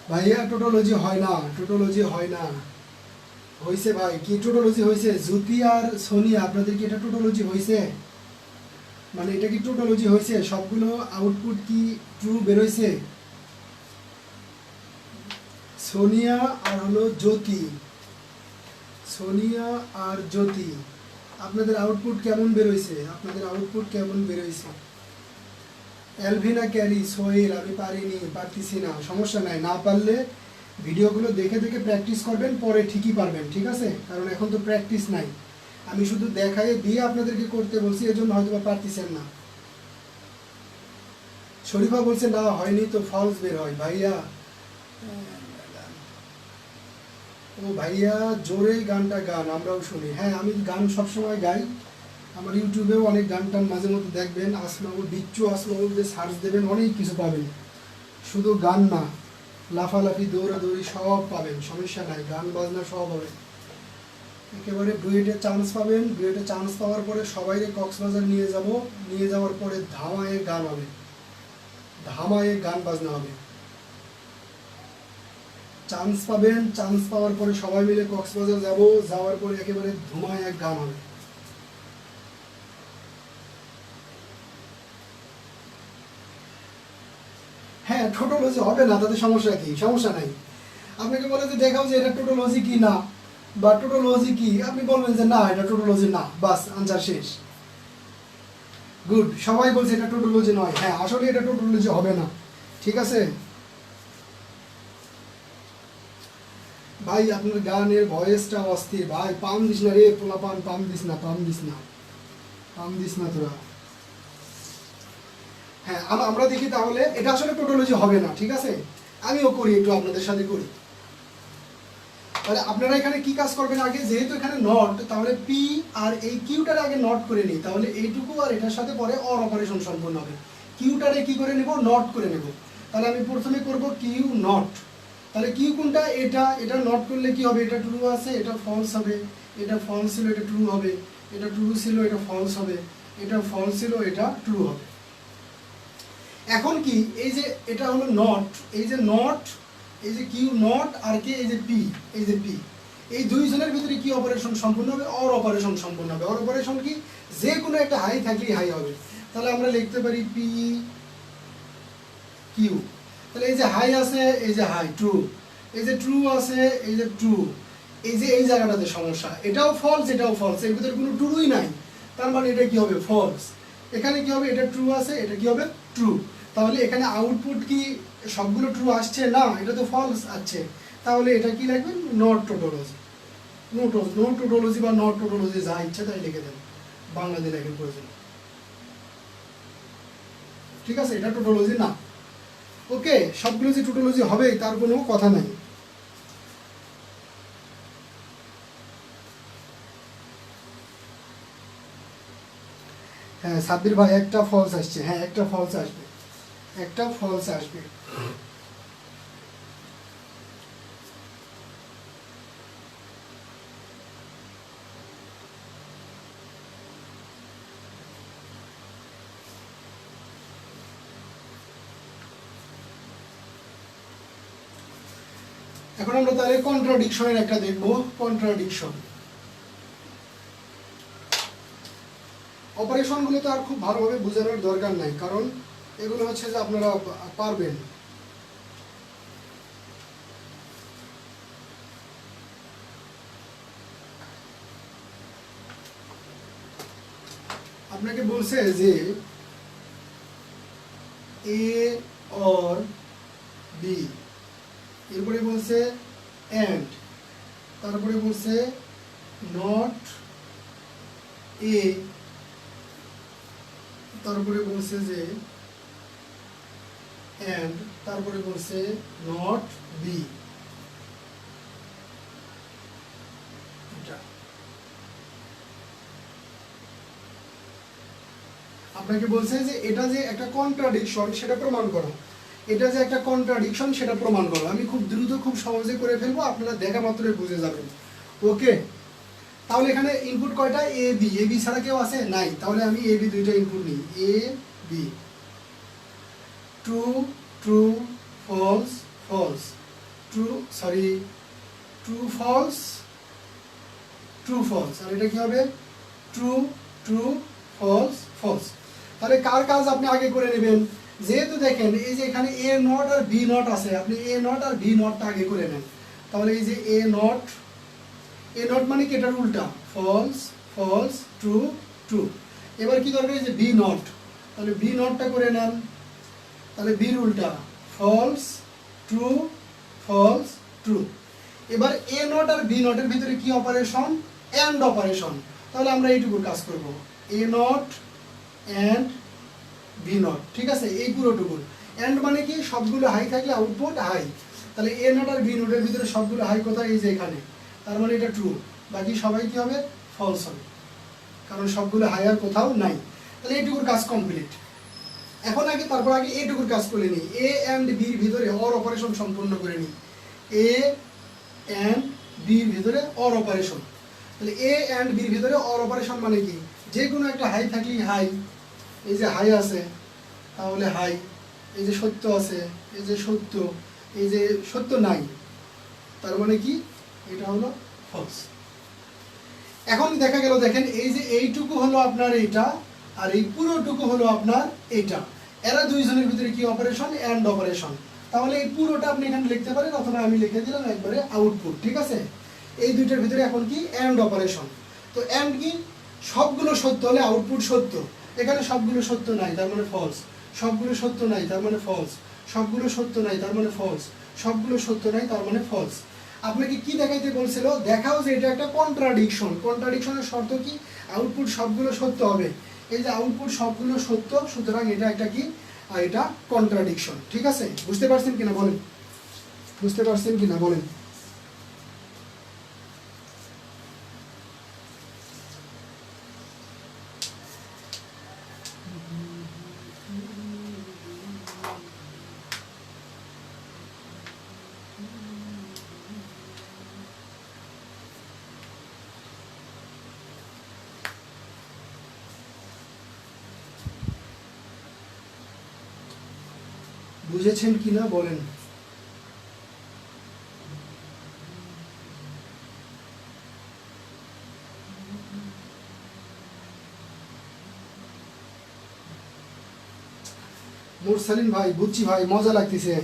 ভাইয়া টোটোলজি হয় না, টোটোলজি হয় না। হয়েছে ভাই, কি টোটোলজি হয়েছে? জ্যোতি আর সোনিয়া, আপনাদের কি এটা টোটোলজি হয়েছে? মানে এটা কি টোটোলজি হয়েছে? সবগুলো আউটপুট কি ট্রু বেরোইছে? সোনিয়া আর হলো জ্যোতি, সোনিয়া আর জ্যোতি, আপনাদের আউটপুট কেমন বেরোইছে? আপনাদের আউটপুট কেমন বেরোইছে? এলভিনা ক্যারি, সোহেল, আমি পারিনি, পারতেছি না, সমস্যা নাই, না পারলে ভিডিওগুলো দেখে দেখে প্র্যাকটিস করবেন, পরে ঠিকই পারবেন, ঠিক আছে? কারণ এখন তো প্র্যাকটিস নাই, আমি শুধু দেখাই দিয়ে আপনাদেরকে করতে বলছি, এজন্য হয়তো বা পারতেছেন না। শরীফা বলছে না হয়নি তো ফলস বের হয়। ভাইয়া, ও ভাইয়া জোরে গানটা গান, আমরাও শুনি। হ্যাঁ, আমি গান সবসময় গাই, আমার ইউটিউবেও অনেক গান টান মাঝে মধ্যে দেখবেন, আসমাউল বিচ্ছু, আসমাউল দিয়ে সার্চ দেবেন, অনেক কিছু পাবেন, শুধু গান না, লাফালাফি দৌড়াদৌড়ি সব পাবেন, সমস্যা নাই, গান বাজনা সব হবে। একেবারে ডুয়েটে চান্স পাবেন, ডুয়েটে চান্স পাওয়ার পরে সবাইকে কক্সবাজার নিয়ে যাব, নিয়ে যাওয়ার পরে ধামায়ে গান হবে, ধামায়ে গান বাজনা হবে। চান্স পাবেন, চান্স পাওয়ার পরে সবাই মিলে কক্সবাজার যাব, যাওয়ার পরে একেবারে ধুমায় এক গান হবে। হ্যাঁ, টোটোলজি হবে না তাতে সমস্যা কি? সমস্যা নাই, আপনাকে বলে যে দেখাও যে এটা টোটোলজি কি না, বা টোটোলজি কি, আপনি বলবেন যে না এটা টোটোলজি না, বাস আনসার শেষ। গুড, সবাই বলছে এটা টোটোলজি নয়। হ্যাঁ, আসলে এটা টোটোলজি হবে না, ঠিক আছে ভাই। আপনার গানের ভয়েসটা অস্থির ভাই, পাম দিস না রে পোলা, পান পাম দিস না, পাম দিস না, পাম দিস না তোরা। হ্যাঁ, আমরা দেখি তাহলে, এটা আসলে টোটোলজি হবে না, ঠিক আছে, আমিও করি, একটু আপনাদের সাথে করি। তাহলে আপনারা এখানে কি কাজ করবেন? আগে যেহেতু এখানে নট, তাহলে পি আর এই কিউটারে আগে নট করে নিই, তাহলে এইটুকু আর এটার সাথে পরে অর অপারেশন সম্পন্ন হবে। কিউটারে কি করে নেব? নট করে নেব। তাহলে আমি প্রথমে করব কিউ নট। তাহলে কিউ কোনটা? এটা, এটা নট করলে কি হবে? এটা ট্রু আছে, এটা ফলস হবে, এটা ফলস ছিল, এটা ট্রু হবে, এটা ট্রু ছিল, এটা ফলস হবে, এটা ফলস ছিল, এটা ট্রু হবে। এখন কি, এই যে এটা হলো নট, এই যে নট, এই যে কিউ নট আর কি, এই যে পি, এই যে পি, এই দুইজনের ভিতরে কি অপারেশন সম্পূর্ণ হবে? অর অপারেশন সম্পূর্ণ হবে। অর অপারেশন কি? যে কোনো একটা হাই থাকলেই হাই হবে। তাহলে আমরা লিখতে পারি পি কিউ। তাহলে এই যে হাই আছে, এই যে হাই ট্রু, এই যে ট্রু আছে, এই যে ট্রু, এই যে এই জায়গাটাতে সমস্যা, এটাও ফলস, এটাও ফলস, এর ভিতরে কোনো ট্রুই নাই, তার মানে এটা কি হবে? ফলস। এখানে কি হবে? এটা ট্রু আছে, এটা কি হবে? ট্রু। তাহলে এখানে আউটপুট কি সবগুলো ট্রু আসছে? না, এটা তো ফলস আসছে। তাহলে এটা কি লাগবে? নট টোটোলজি, নো টোটোলজি বা নট টোটোলজি, যা ইচ্ছা তাই লিখে দেন, বাংলাদেশ লেখার প্রয়োজন, ঠিক আছে, এটা টোটোলজি না। ওকে, সবগুলো যে টোটোলজি হবে তার কোনো কথা নাই। হ্যাঁ সাব্বির ভাই একটা ফলস আসছে, হ্যাঁ একটা ফলস আসবে, একটা ফলস আসবে। এখন আমরা তাহলে কন্ট্রাডিকশনের একটা দেখবো, কন্ট্রাডিকশন। অপারেশনগুলো তো আর খুব ভালোভাবে বোঝানোর দরকার নাই, কারণ এগুলো হচ্ছে যে আপনারা পারবেন। আপনাকে বলছে যে এ অর বি, এরপরে বলছে এন্ড, তারপরে বলছে নট এ, তারপরে বলছে যে এন্ড, তারপরে বলছে নট বি। আপনাকে বলছে যে এটা যে একটা কন্ট্রাডিকশন সেটা প্রমাণ করো, এটা যে একটা কন্ট্রাডিকশন সেটা প্রমাণ করো। আমি খুব দ্রুত খুব সহজে করে ফেলবো, আপনারা দেখা মাত্রই বুঝে যাবেন। ওকে, তাহলে এখানে ইনপুট কয়টা? A B. এ বি ছাড়া কেউ আছে? নাই। তাহলে আমি এ বি দুইটা ইনপুট নিই, A B. True true, false false, true sorry true false, true false. আর এটা কি হবে? True true, false false. তাহলে কার কাজ আপনি আগে করে নেবেন? যেহেতু দেখেন এই যে এখানে এ নট আর বি নট আছে, আপনি এ নট আর বি নটটা আগে করে নেন। তাহলে এই যে এ নট, এ নট মানে কি এটার উল্টা, ফলস ফলস ট্রু ট্রু। এবার কি দরকার? এই যে বি নট, তাহলে বি নটটা করে নেন। তাহলে বির উল্টা ফলস ট্রু ফলস ট্রু। এবার এ নট আর বি নটের ভিতরে কি অপারেশন? And operation. তাহলে আমরা এইটুকুর কাজ করব, এ নট এন্ড বি নট। ঠিক আছে, এই পুরোটুকুর। এন্ড মানে কি? সবগুলো হাই থাকলে আউটপুট হাই। তাহলে এ নট আর বি নোটের ভিতরে সবগুলো হাই কোথায়? এই যে এখানে। তার মানে এটা ট্রু, বাকি সবাই কি হবে? ফলস হবে, কারণ সবগুলো হাই আর কোথাও নাই। তাহলে এইটুকুর কাজ কমপ্লিট। এখন আগে তারপর আগে এইটুকুর কাজ করে নিই, এ অ্যান্ড বির ভিতরে অর অপারেশন সম্পূর্ণ করে নিই। এ অ্যান্ড বির ভিতরে অর অপারেশন। তাহলে এ অ্যান্ড বির ভিতরে অর অপারেশন মানে কি? যে কোনো একটা হাই থাকলেই হাই। এই যে হাই আছে তাহলে হাই, এই যে সত্য আছে, এই যে সত্য, এই যে সত্য নাই, তার মানে কি? এটা হলো ফলস। এখন দেখা গেল, দেখেন এই যে এইটুকু হলো আপনার এইটা, আর এই পুরোটুকু হলো আপনার এইটা। এরা দুইজনের ভিতরে কি অপারেশন? And operation. তাহলে এই পুরোটা আপনি এখানে লিখতে পারেন, অথবা আমি লিখে দিলাম একবারে আউটপুট। ঠিক আছে, এই দুইটার ভিতরে এখন কি? And operation. তো এন্ড কি? সবগুলো সত্য হলে আউটপুট সত্য। এখানে সবগুলো সত্য নাই, তার মানে ফলস। সবগুলো সত্য নাই, তার মানে ফলস। সবগুলো সত্য নাই, তার মানে ফলস। সবগুলো সত্য নাই, তার মানে ফলস। আপনাকে কি দেখাইতে বলছিল? দেখাও যে এটা একটা কন্ট্রাডিকশন। কন্ট্রাডিকশনের শর্ত কি? আউটপুট সবগুলো সত্য হবে। এই যে আউটপুট সবগুলো সত্য, সুতরাং এটা একটা কি? আর এটা কন্ট্রাডিকশন। ঠিক আছে, বুঝতে পারছেন কিনা বলেন? বুঝতে পারছেন কিনা বলেন? বুঝেছেন কিনা বলেন? মুরসালিন ভাই, বুঝছি ভাই, মজা লাগতেছে।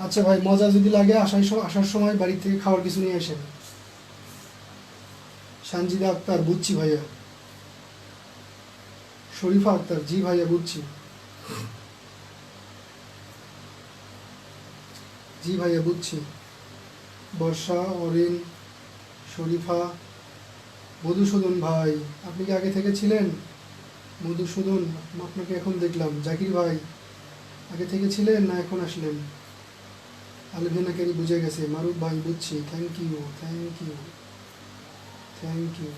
আচ্ছা ভাই, মজা যদি লাগে আসার সময় বাড়ি থেকে খাওয়ার কিছু নিয়ে আসেন। সানজিদা আক্তার, বুঝছি ভাইয়া। শরীফা আক্তার, জি ভাইয়া বুঝছি। জি ভাইয়া বুঝছি। বর্ষা, অরিন, শরীফা, মধুসূদন ভাই, আপনি কি আগে থেকে ছিলেন? মধুসূদন, আপনাকে এখন দেখলাম। জাকির ভাই, আগে থেকে ছিলেন না এখন আসলেন? আলভিনা কেরি বুঝে গেছে। মারুফ ভাই, বুঝছি। Thank you, thank you, thank you.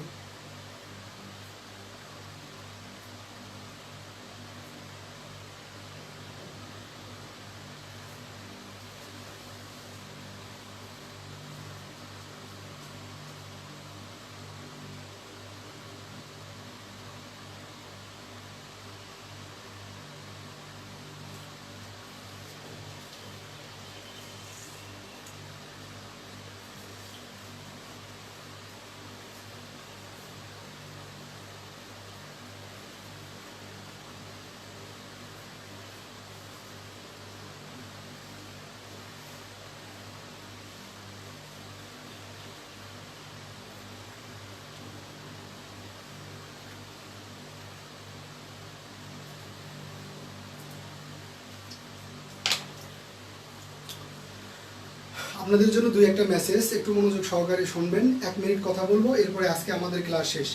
আপনাদের জন্য দুই একটা মেসেজ, একটু মনোযোগ সহকারে শুনবেন। 1 মিনিট কথা বলবো, এরপরে আজকে আমাদের ক্লাস শেষ।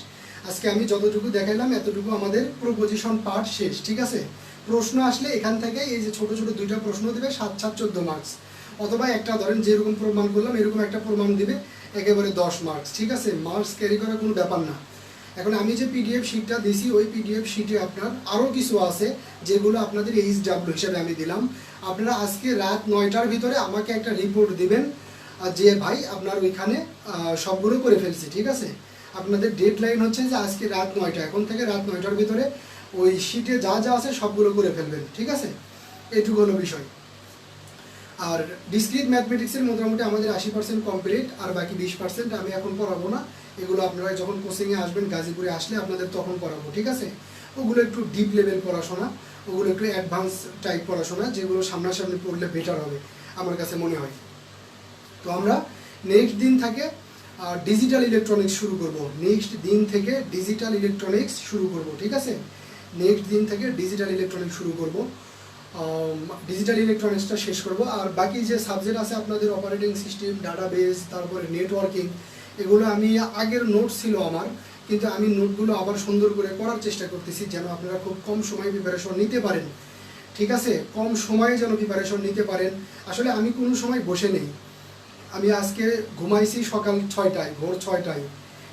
আজকে আমি যতটুকু দেখাইলাম এতটুকু আমাদের প্রপোজিশন পার্ট শেষ, ঠিক আছে। প্রশ্ন আসলে এখান থেকে এই যে ছোট ছোট দুইটা প্রশ্ন দেবে, 7 7 14 মার্কস, অথবা একটা ধরেন যেরকম প্রমাণ করলাম এরকম একটা প্রমাণ দিবে একেবারে 10 মার্কস, ঠিক আছে। মার্কস ক্যারি করার কোনো ব্যাপার না। এখন আমি যে পিডিএফ শিটটা দিছি ওই পিডিএফ শিটে আপনার আরও কিছু আছে যেগুলো আপনাদের HW হিসেবে আমি দিলাম। আপনারা আজকে রাত 9টার ভিতরে আমাকে একটা রিপোর্ট দিবেন যে ভাই আপনার ওইখানে সবগুলো করে ফেলছি, ঠিক আছে। আপনাদের ডেডলাইন হচ্ছে যে আজকে রাত 9টা, এখন থেকে রাত 9টার ভিতরে ওই শিটে যা যা আছে সবগুলো করে ফেলবেন, ঠিক আছে। এইটুকু হলো বিষয়। আর ডিসক্রিট ম্যাথমেটিক্সের মোটামুটি আমাদের 80% কমপ্লিট, আর বাকি 20% আমি এখন পড়াবো না। এগুলো আপনারা যখন কোচিংয়ে আসবেন, গাজীপুরে আসলে আপনাদের তখন পড়াবো, ঠিক আছে। ওগুলো একটু ডিপ লেভেল পড়াশোনা, ওগুলো একটু অ্যাডভান্স টাইপ পড়াশোনা, যেগুলো সামনাসামনি পড়লে বেটার হবে আমার কাছে মনে হয়। তো আমরা নেক্সট দিন থেকে ডিজিটাল ইলেকট্রনিক্স শুরু করব, নেক্সট দিন থেকে ডিজিটাল ইলেকট্রনিক্স শুরু করব, ঠিক আছে। নেক্সট দিন থেকে ডিজিটাল ইলেকট্রনিক্স শুরু করব, ডিজিটাল ইলেকট্রনিক্সটা শেষ করব। আর বাকি যে সাবজেক্ট আছে আপনাদের অপারেটিং সিস্টেম, ডাটাবেস, তারপরে নেটওয়ার্কিং, এগুলো আমি আগের নোট ছিল আমার, কিন্তু আমি নোটগুলো আবার সুন্দর করে করার চেষ্টা করতেছি যেন আপনারা খুব কম সময়ে প্রিপারেশন নিতে পারেন, ঠিক আছে। কম সময়ে যেন প্রিপারেশন নিতে পারেন। আসলে আমি কোনো সময় বসে নেই, আমি আজকে ঘুমাইছি সকাল 6টায়, ভোর 6টায়,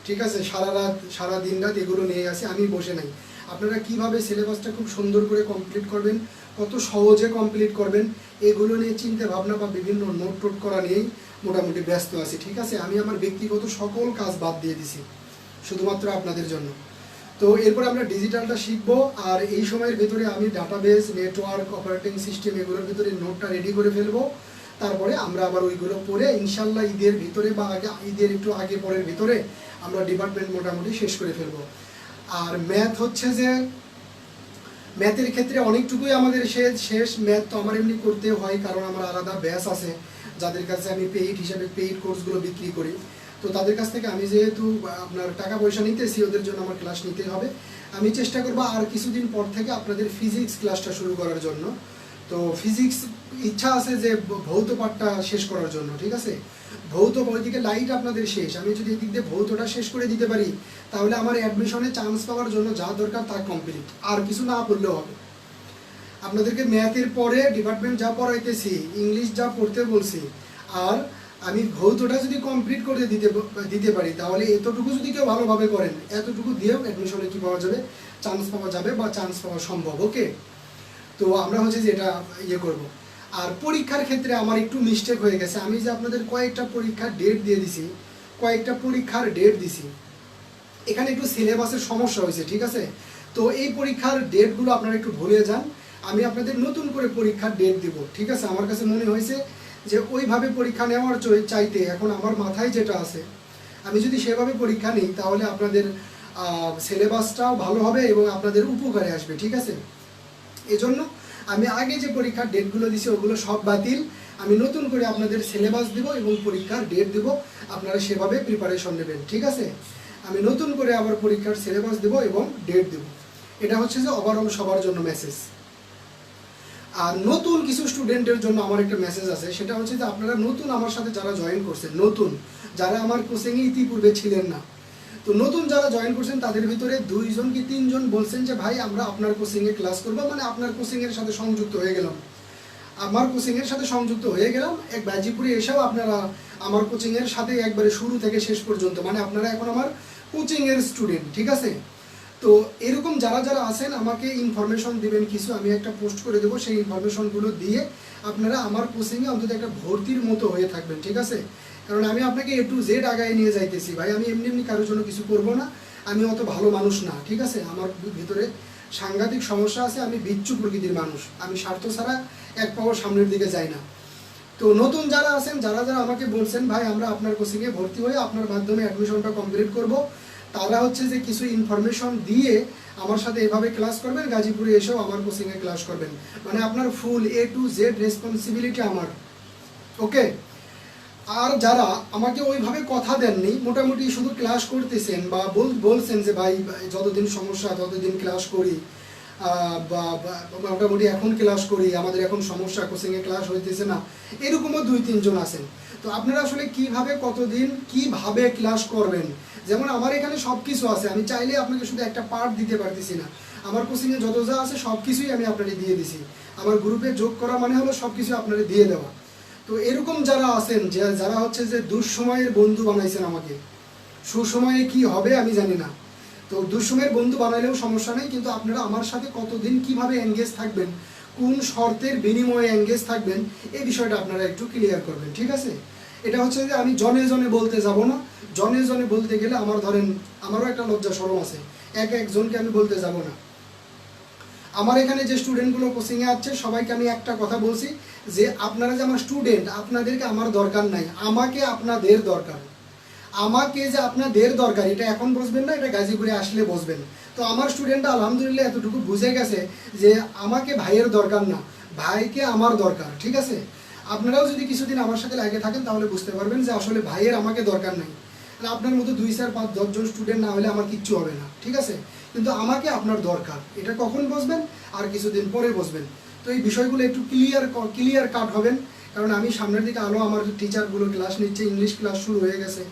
ঠিক আছে। সারা রাত সারা দিন রাত এগুলো নিয়ে আসি, আমি বসে নাই। আপনারা কিভাবে সিলেবাসটা খুব সুন্দর করে কমপ্লিট করবেন, কত সহজে কমপ্লিট করবেন, এগুলো নিয়ে চিন্তা ভাবনা বা বিভিন্ন নোট টোট করা নিয়েই মোটামুটি ব্যস্ত আছি, ঠিক আছে। আমি আমার ব্যক্তিগত সকল কাজ বাদ দিয়ে দিছি শুধুমাত্র আপনাদের জন্য। তো এরপর আমরা ডিজিটালটা শিখবো, আর এই সময়ের ভেতরে আমি ডাটাবেস, নেটওয়ার্ক, অপারেটিং সিস্টেম এগুলোর ভিতরে নোটটা রেডি করে ফেলবো। তারপরে আমরা আবার ওইগুলো পড়ে ইনশাল্লাহ ঈদের ভিতরে বা আগে ঈদের একটু আগে পরের ভিতরে আমরা ডিপার্টমেন্ট মোটামুটি শেষ করে ফেলবো। আর ম্যাথ হচ্ছে যে ম্যাথের ক্ষেত্রে অনেকটুকুই আমাদের শেষ। ম্যাথ তো আমার এমনি করতে হয়, কারণ আমার আলাদা ব্যাচ আছে যাদের কাছে আমি পেইড হিসাবে পেইড কোর্সগুলো বিক্রি করি। তো তাদের কাছ থেকে আমি যেহেতু আপনার টাকা পয়সা নিতেছি, ওদের জন্য আমার ক্লাস নিতেই হবে। আমি চেষ্টা করবো আর কিছুদিন পর থেকে আপনাদের ফিজিক্স ক্লাসটা শুরু করার জন্য। তো ফিজিক্স ইচ্ছা আছে যে ভৌত পাঠটা শেষ করার জন্য, ঠিক আছে। ভৌত ওইদিকে লাইট আপনাদের শেষ, আমি যদি এদিক দিয়ে ভৌতটা শেষ করে দিতে পারি তাহলে আমার অ্যাডমিশনে চান্স পাওয়ার জন্য যা দরকার তা কমপ্লিট, আর কিছু না পড়লেও হবে। আপনাদেরকে ম্যাথের পরে ডিপার্টমেন্ট যা পড়াইতেছি, ইংলিশ যা পড়তে বলছি, আর আমি ভৌতটা যদি কমপ্লিট করে দিতে পারি তাহলে এতটুকু যদি কেউ ভালোভাবে করেন, এতটুকু দিয়েও অ্যাডমিশনে কি পাওয়া যাবে, চান্স পাওয়া যাবে বা চান্স পাওয়া সম্ভব, ওকে। তো আমরা হচ্ছে যে এটা ইয়ে করব। আর পরীক্ষার ক্ষেত্রে আমার একটু মিস্টেক হয়ে গেছে, আমি যে আপনাদের কয়েকটা পরীক্ষার ডেট দিয়ে দিছি, কয়েকটা পরীক্ষার ডেট দিছি, এখানে একটু সিলেবাসের সমস্যা হয়েছে, ঠিক আছে। তো এই পরীক্ষার ডেটগুলো আপনারা একটু ভুলে যান, আমি আপনাদের নতুন করে পরীক্ষার ডেট দিব, ঠিক আছে। আমার কাছে মনে হয়েছে যে ওইভাবে পরীক্ষা নেওয়ার চাইতে এখন আমার মাথায় যেটা আছে, আমি যদি সেভাবে পরীক্ষা নিই তাহলে আপনাদের সিলেবাসটাও ভালো হবে এবং আপনাদের উপকারে আসবে, ঠিক আছে। এজন্য আমি আগে যে পরীক্ষার ডেটগুলো দিছি ওগুলো সব বাতিল, আমি নতুন করে আপনাদের সিলেবাস দেব এবং পরীক্ষার ডেট দেব, আপনারা সেভাবে প্রিপারেশন নেবেন, ঠিক আছে। আমি নতুন করে আবার পরীক্ষার সিলেবাস দেব এবং ডেট দেব। এটা হচ্ছে যে ওভারঅল সবার জন্য মেসেজ। আর নতুন কিছু স্টুডেন্টের জন্য আমার একটা মেসেজ আছে, সেটা হচ্ছে যে আপনারা নতুন আমার সাথে যারা জয়েন করছেন, নতুন যারা আমার কোচিংয়ে ইতিপূর্বে ছিলেন না, তো নতুন যারা জয়েন করছেন তাদের ভিতরে 2 জন কি 3 জন বলছেন যে ভাই আমরা আপনার কোচিংয়ে ক্লাস করবো, মানে আপনার কোচিংয়ের সাথে সংযুক্ত হয়ে গেলাম। আমার কোচিংয়ের সাথে সংযুক্ত হয়ে গেলাম, এক গাজীপুরে এসেও আপনারা আমার কোচিংয়ের সাথে একবারে শুরু থেকে শেষ পর্যন্ত, মানে আপনারা এখন আমার কোচিংয়ের স্টুডেন্ট, ঠিক আছে। তো এরকম যারা যারা আছেন আমাকে ইনফরমেশন দিবেন কিছু, আমি একটা পোস্ট করে দেবো, সেই ইনফরমেশনগুলো দিয়ে আপনারা আমার কোচিংয়ে অন্তত একটা ভর্তির মতো হয়ে থাকবেন, ঠিক আছে। কারণ আমি আপনাকে A to Z আগায় নিয়ে যাইতেছি ভাই, আমি এমনি এমনি কারোর জন্য কিছু করবো না, আমি অত ভালো মানুষ না, ঠিক আছে। আমার ভিতরে সাংঘাতিক সমস্যা আছে, আমি বিচ্ছু প্রকৃতির মানুষ, আমি স্বার্থ ছাড়া এক পাও সামনের দিকে যাই না। তো নতুন যারা আছেন, যারা যারা আমাকে বলছেন ভাই আমরা আপনার কোচিংয়ে ভর্তি হয়ে আপনার মাধ্যমে অ্যাডমিশনটা কমপ্লিট করব, তারা হচ্ছে যে কিছু ইনফরমেশন দিয়ে আমার সাথে এভাবে ক্লাস করবেন, গাজীপুরে এসেও আমার কোচিংয়ে ক্লাস করবেন, মানে আপনার ফুল A to Z রেসপন্সিবিলিটি আমার, ওকে। আর যারা আমাকে ওইভাবে কথা দেননি, মোটামুটি শুধু ক্লাস করতেছেন বা বলছেন যে ভাই যতদিন সমস্যা ততদিন ক্লাস করি, মোটামুটি এখন ক্লাস করি, আমাদের এখন সমস্যা, কোচিংয়ে ক্লাস হইতেছে না, এরকমও 2-3 জন আছেন। তো আপনারা আসলে কিভাবে কতদিন কিভাবে ক্লাস করবেন, যেমন আমার এখানে সব কিছু আছে, আমি চাইলে আপনাকে শুধু একটা পার্ট দিতে পারতেছি না, আমার কোচিংয়ে যত যা আছে সব কিছুই আমি আপনাকে দিয়ে দিছি। আমার গ্রুপে যোগ করা মানে হলো সব কিছু আপনাকে দিয়ে দেওয়া। তো এরকম যারা আছেন, যারা হচ্ছে যে দুঃসময়ের বন্ধু বানাইছেন আমাকে, সুসময়ে কি হবে আমি জানি না, তো দুঃসময়ের বন্ধু বানাইলেও সমস্যা নেই, কিন্তু আপনারা আমার সাথে কতদিন কিভাবে এনগেজ থাকবেন, কোন শর্তের বিনিময়ে এনগেজ থাকবেন, এই বিষয়টা আপনারা একটু ক্লিয়ার করবেন, ঠিক আছে? এটা হচ্ছে যে আমি জনে জনে বলতে যাব না, জনে জনে বলতে গেলে আমার ধরেন আমারও একটা লজ্জা শরম আছে, একজনকে আমি বলতে যাব না। আমার এখানে যে স্টুডেন্টগুলো কোচিংয়ে আছে সবাইকে আমি একটা কথা বলছি যে আপনারা যে আমার স্টুডেন্ট, আপনাদেরকে আমার দরকার নাই, আমাকে আপনাদের দরকার। আমাকে যে আপনাদের দরকার এটা এখন বুঝবেন না, এটা গাজীপুরে আসলে বুঝবেন। তো আমার স্টুডেন্টরা আলহামদুলিল্লাহ এতটুকু বুঝে গেছে যে আমাকে ভাইয়ের দরকার না, ভাইকে আমার দরকার, ঠিক আছে? আপনারাও যদি কিছুদিন আমার সাথে লাগে থাকেন তাহলে বুঝতে পারবেন যে আসলে ভাইয়ের আমাকে দরকার নাই। আপনার মতো 2, 4, 5, 10 জন স্টুডেন্ট না হলে আমার কিচ্ছু হবে না, ঠিক আছে? কিন্তু আমাকে আপনার দরকার, এটা কখন বুঝবেন? আর কিছুদিন পরে বুঝবেন। তো এই বিষয়গুলো একটু ক্লিয়ার কাট হবেন, কারণ আমি সামনের দিকে আলো আমার টিচারগুলো ক্লাস নিচ্ছে, ইংলিশ ক্লাস শুরু হয়ে গেছে,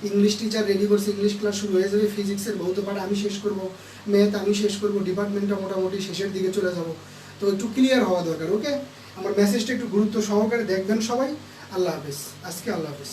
ইংলিশ টিচার রেডি করছে, ইংলিশ ক্লাস শুরু হয়ে যাবে, ফিজিক্সের ভৌত পাঠ আমি শেষ করব, ম্যাথ আমি শেষ করব, ডিপার্টমেন্টটা মোটামুটি শেষের দিকে চলে যাব। তো একটু ক্লিয়ার হওয়া দরকার, ওকে? আমার মেসেজটা একটু গুরুত্ব সহকারে দেখবেন সবাই। আল্লাহ হাফেজ, আজকে আল্লাহ হাফেজ।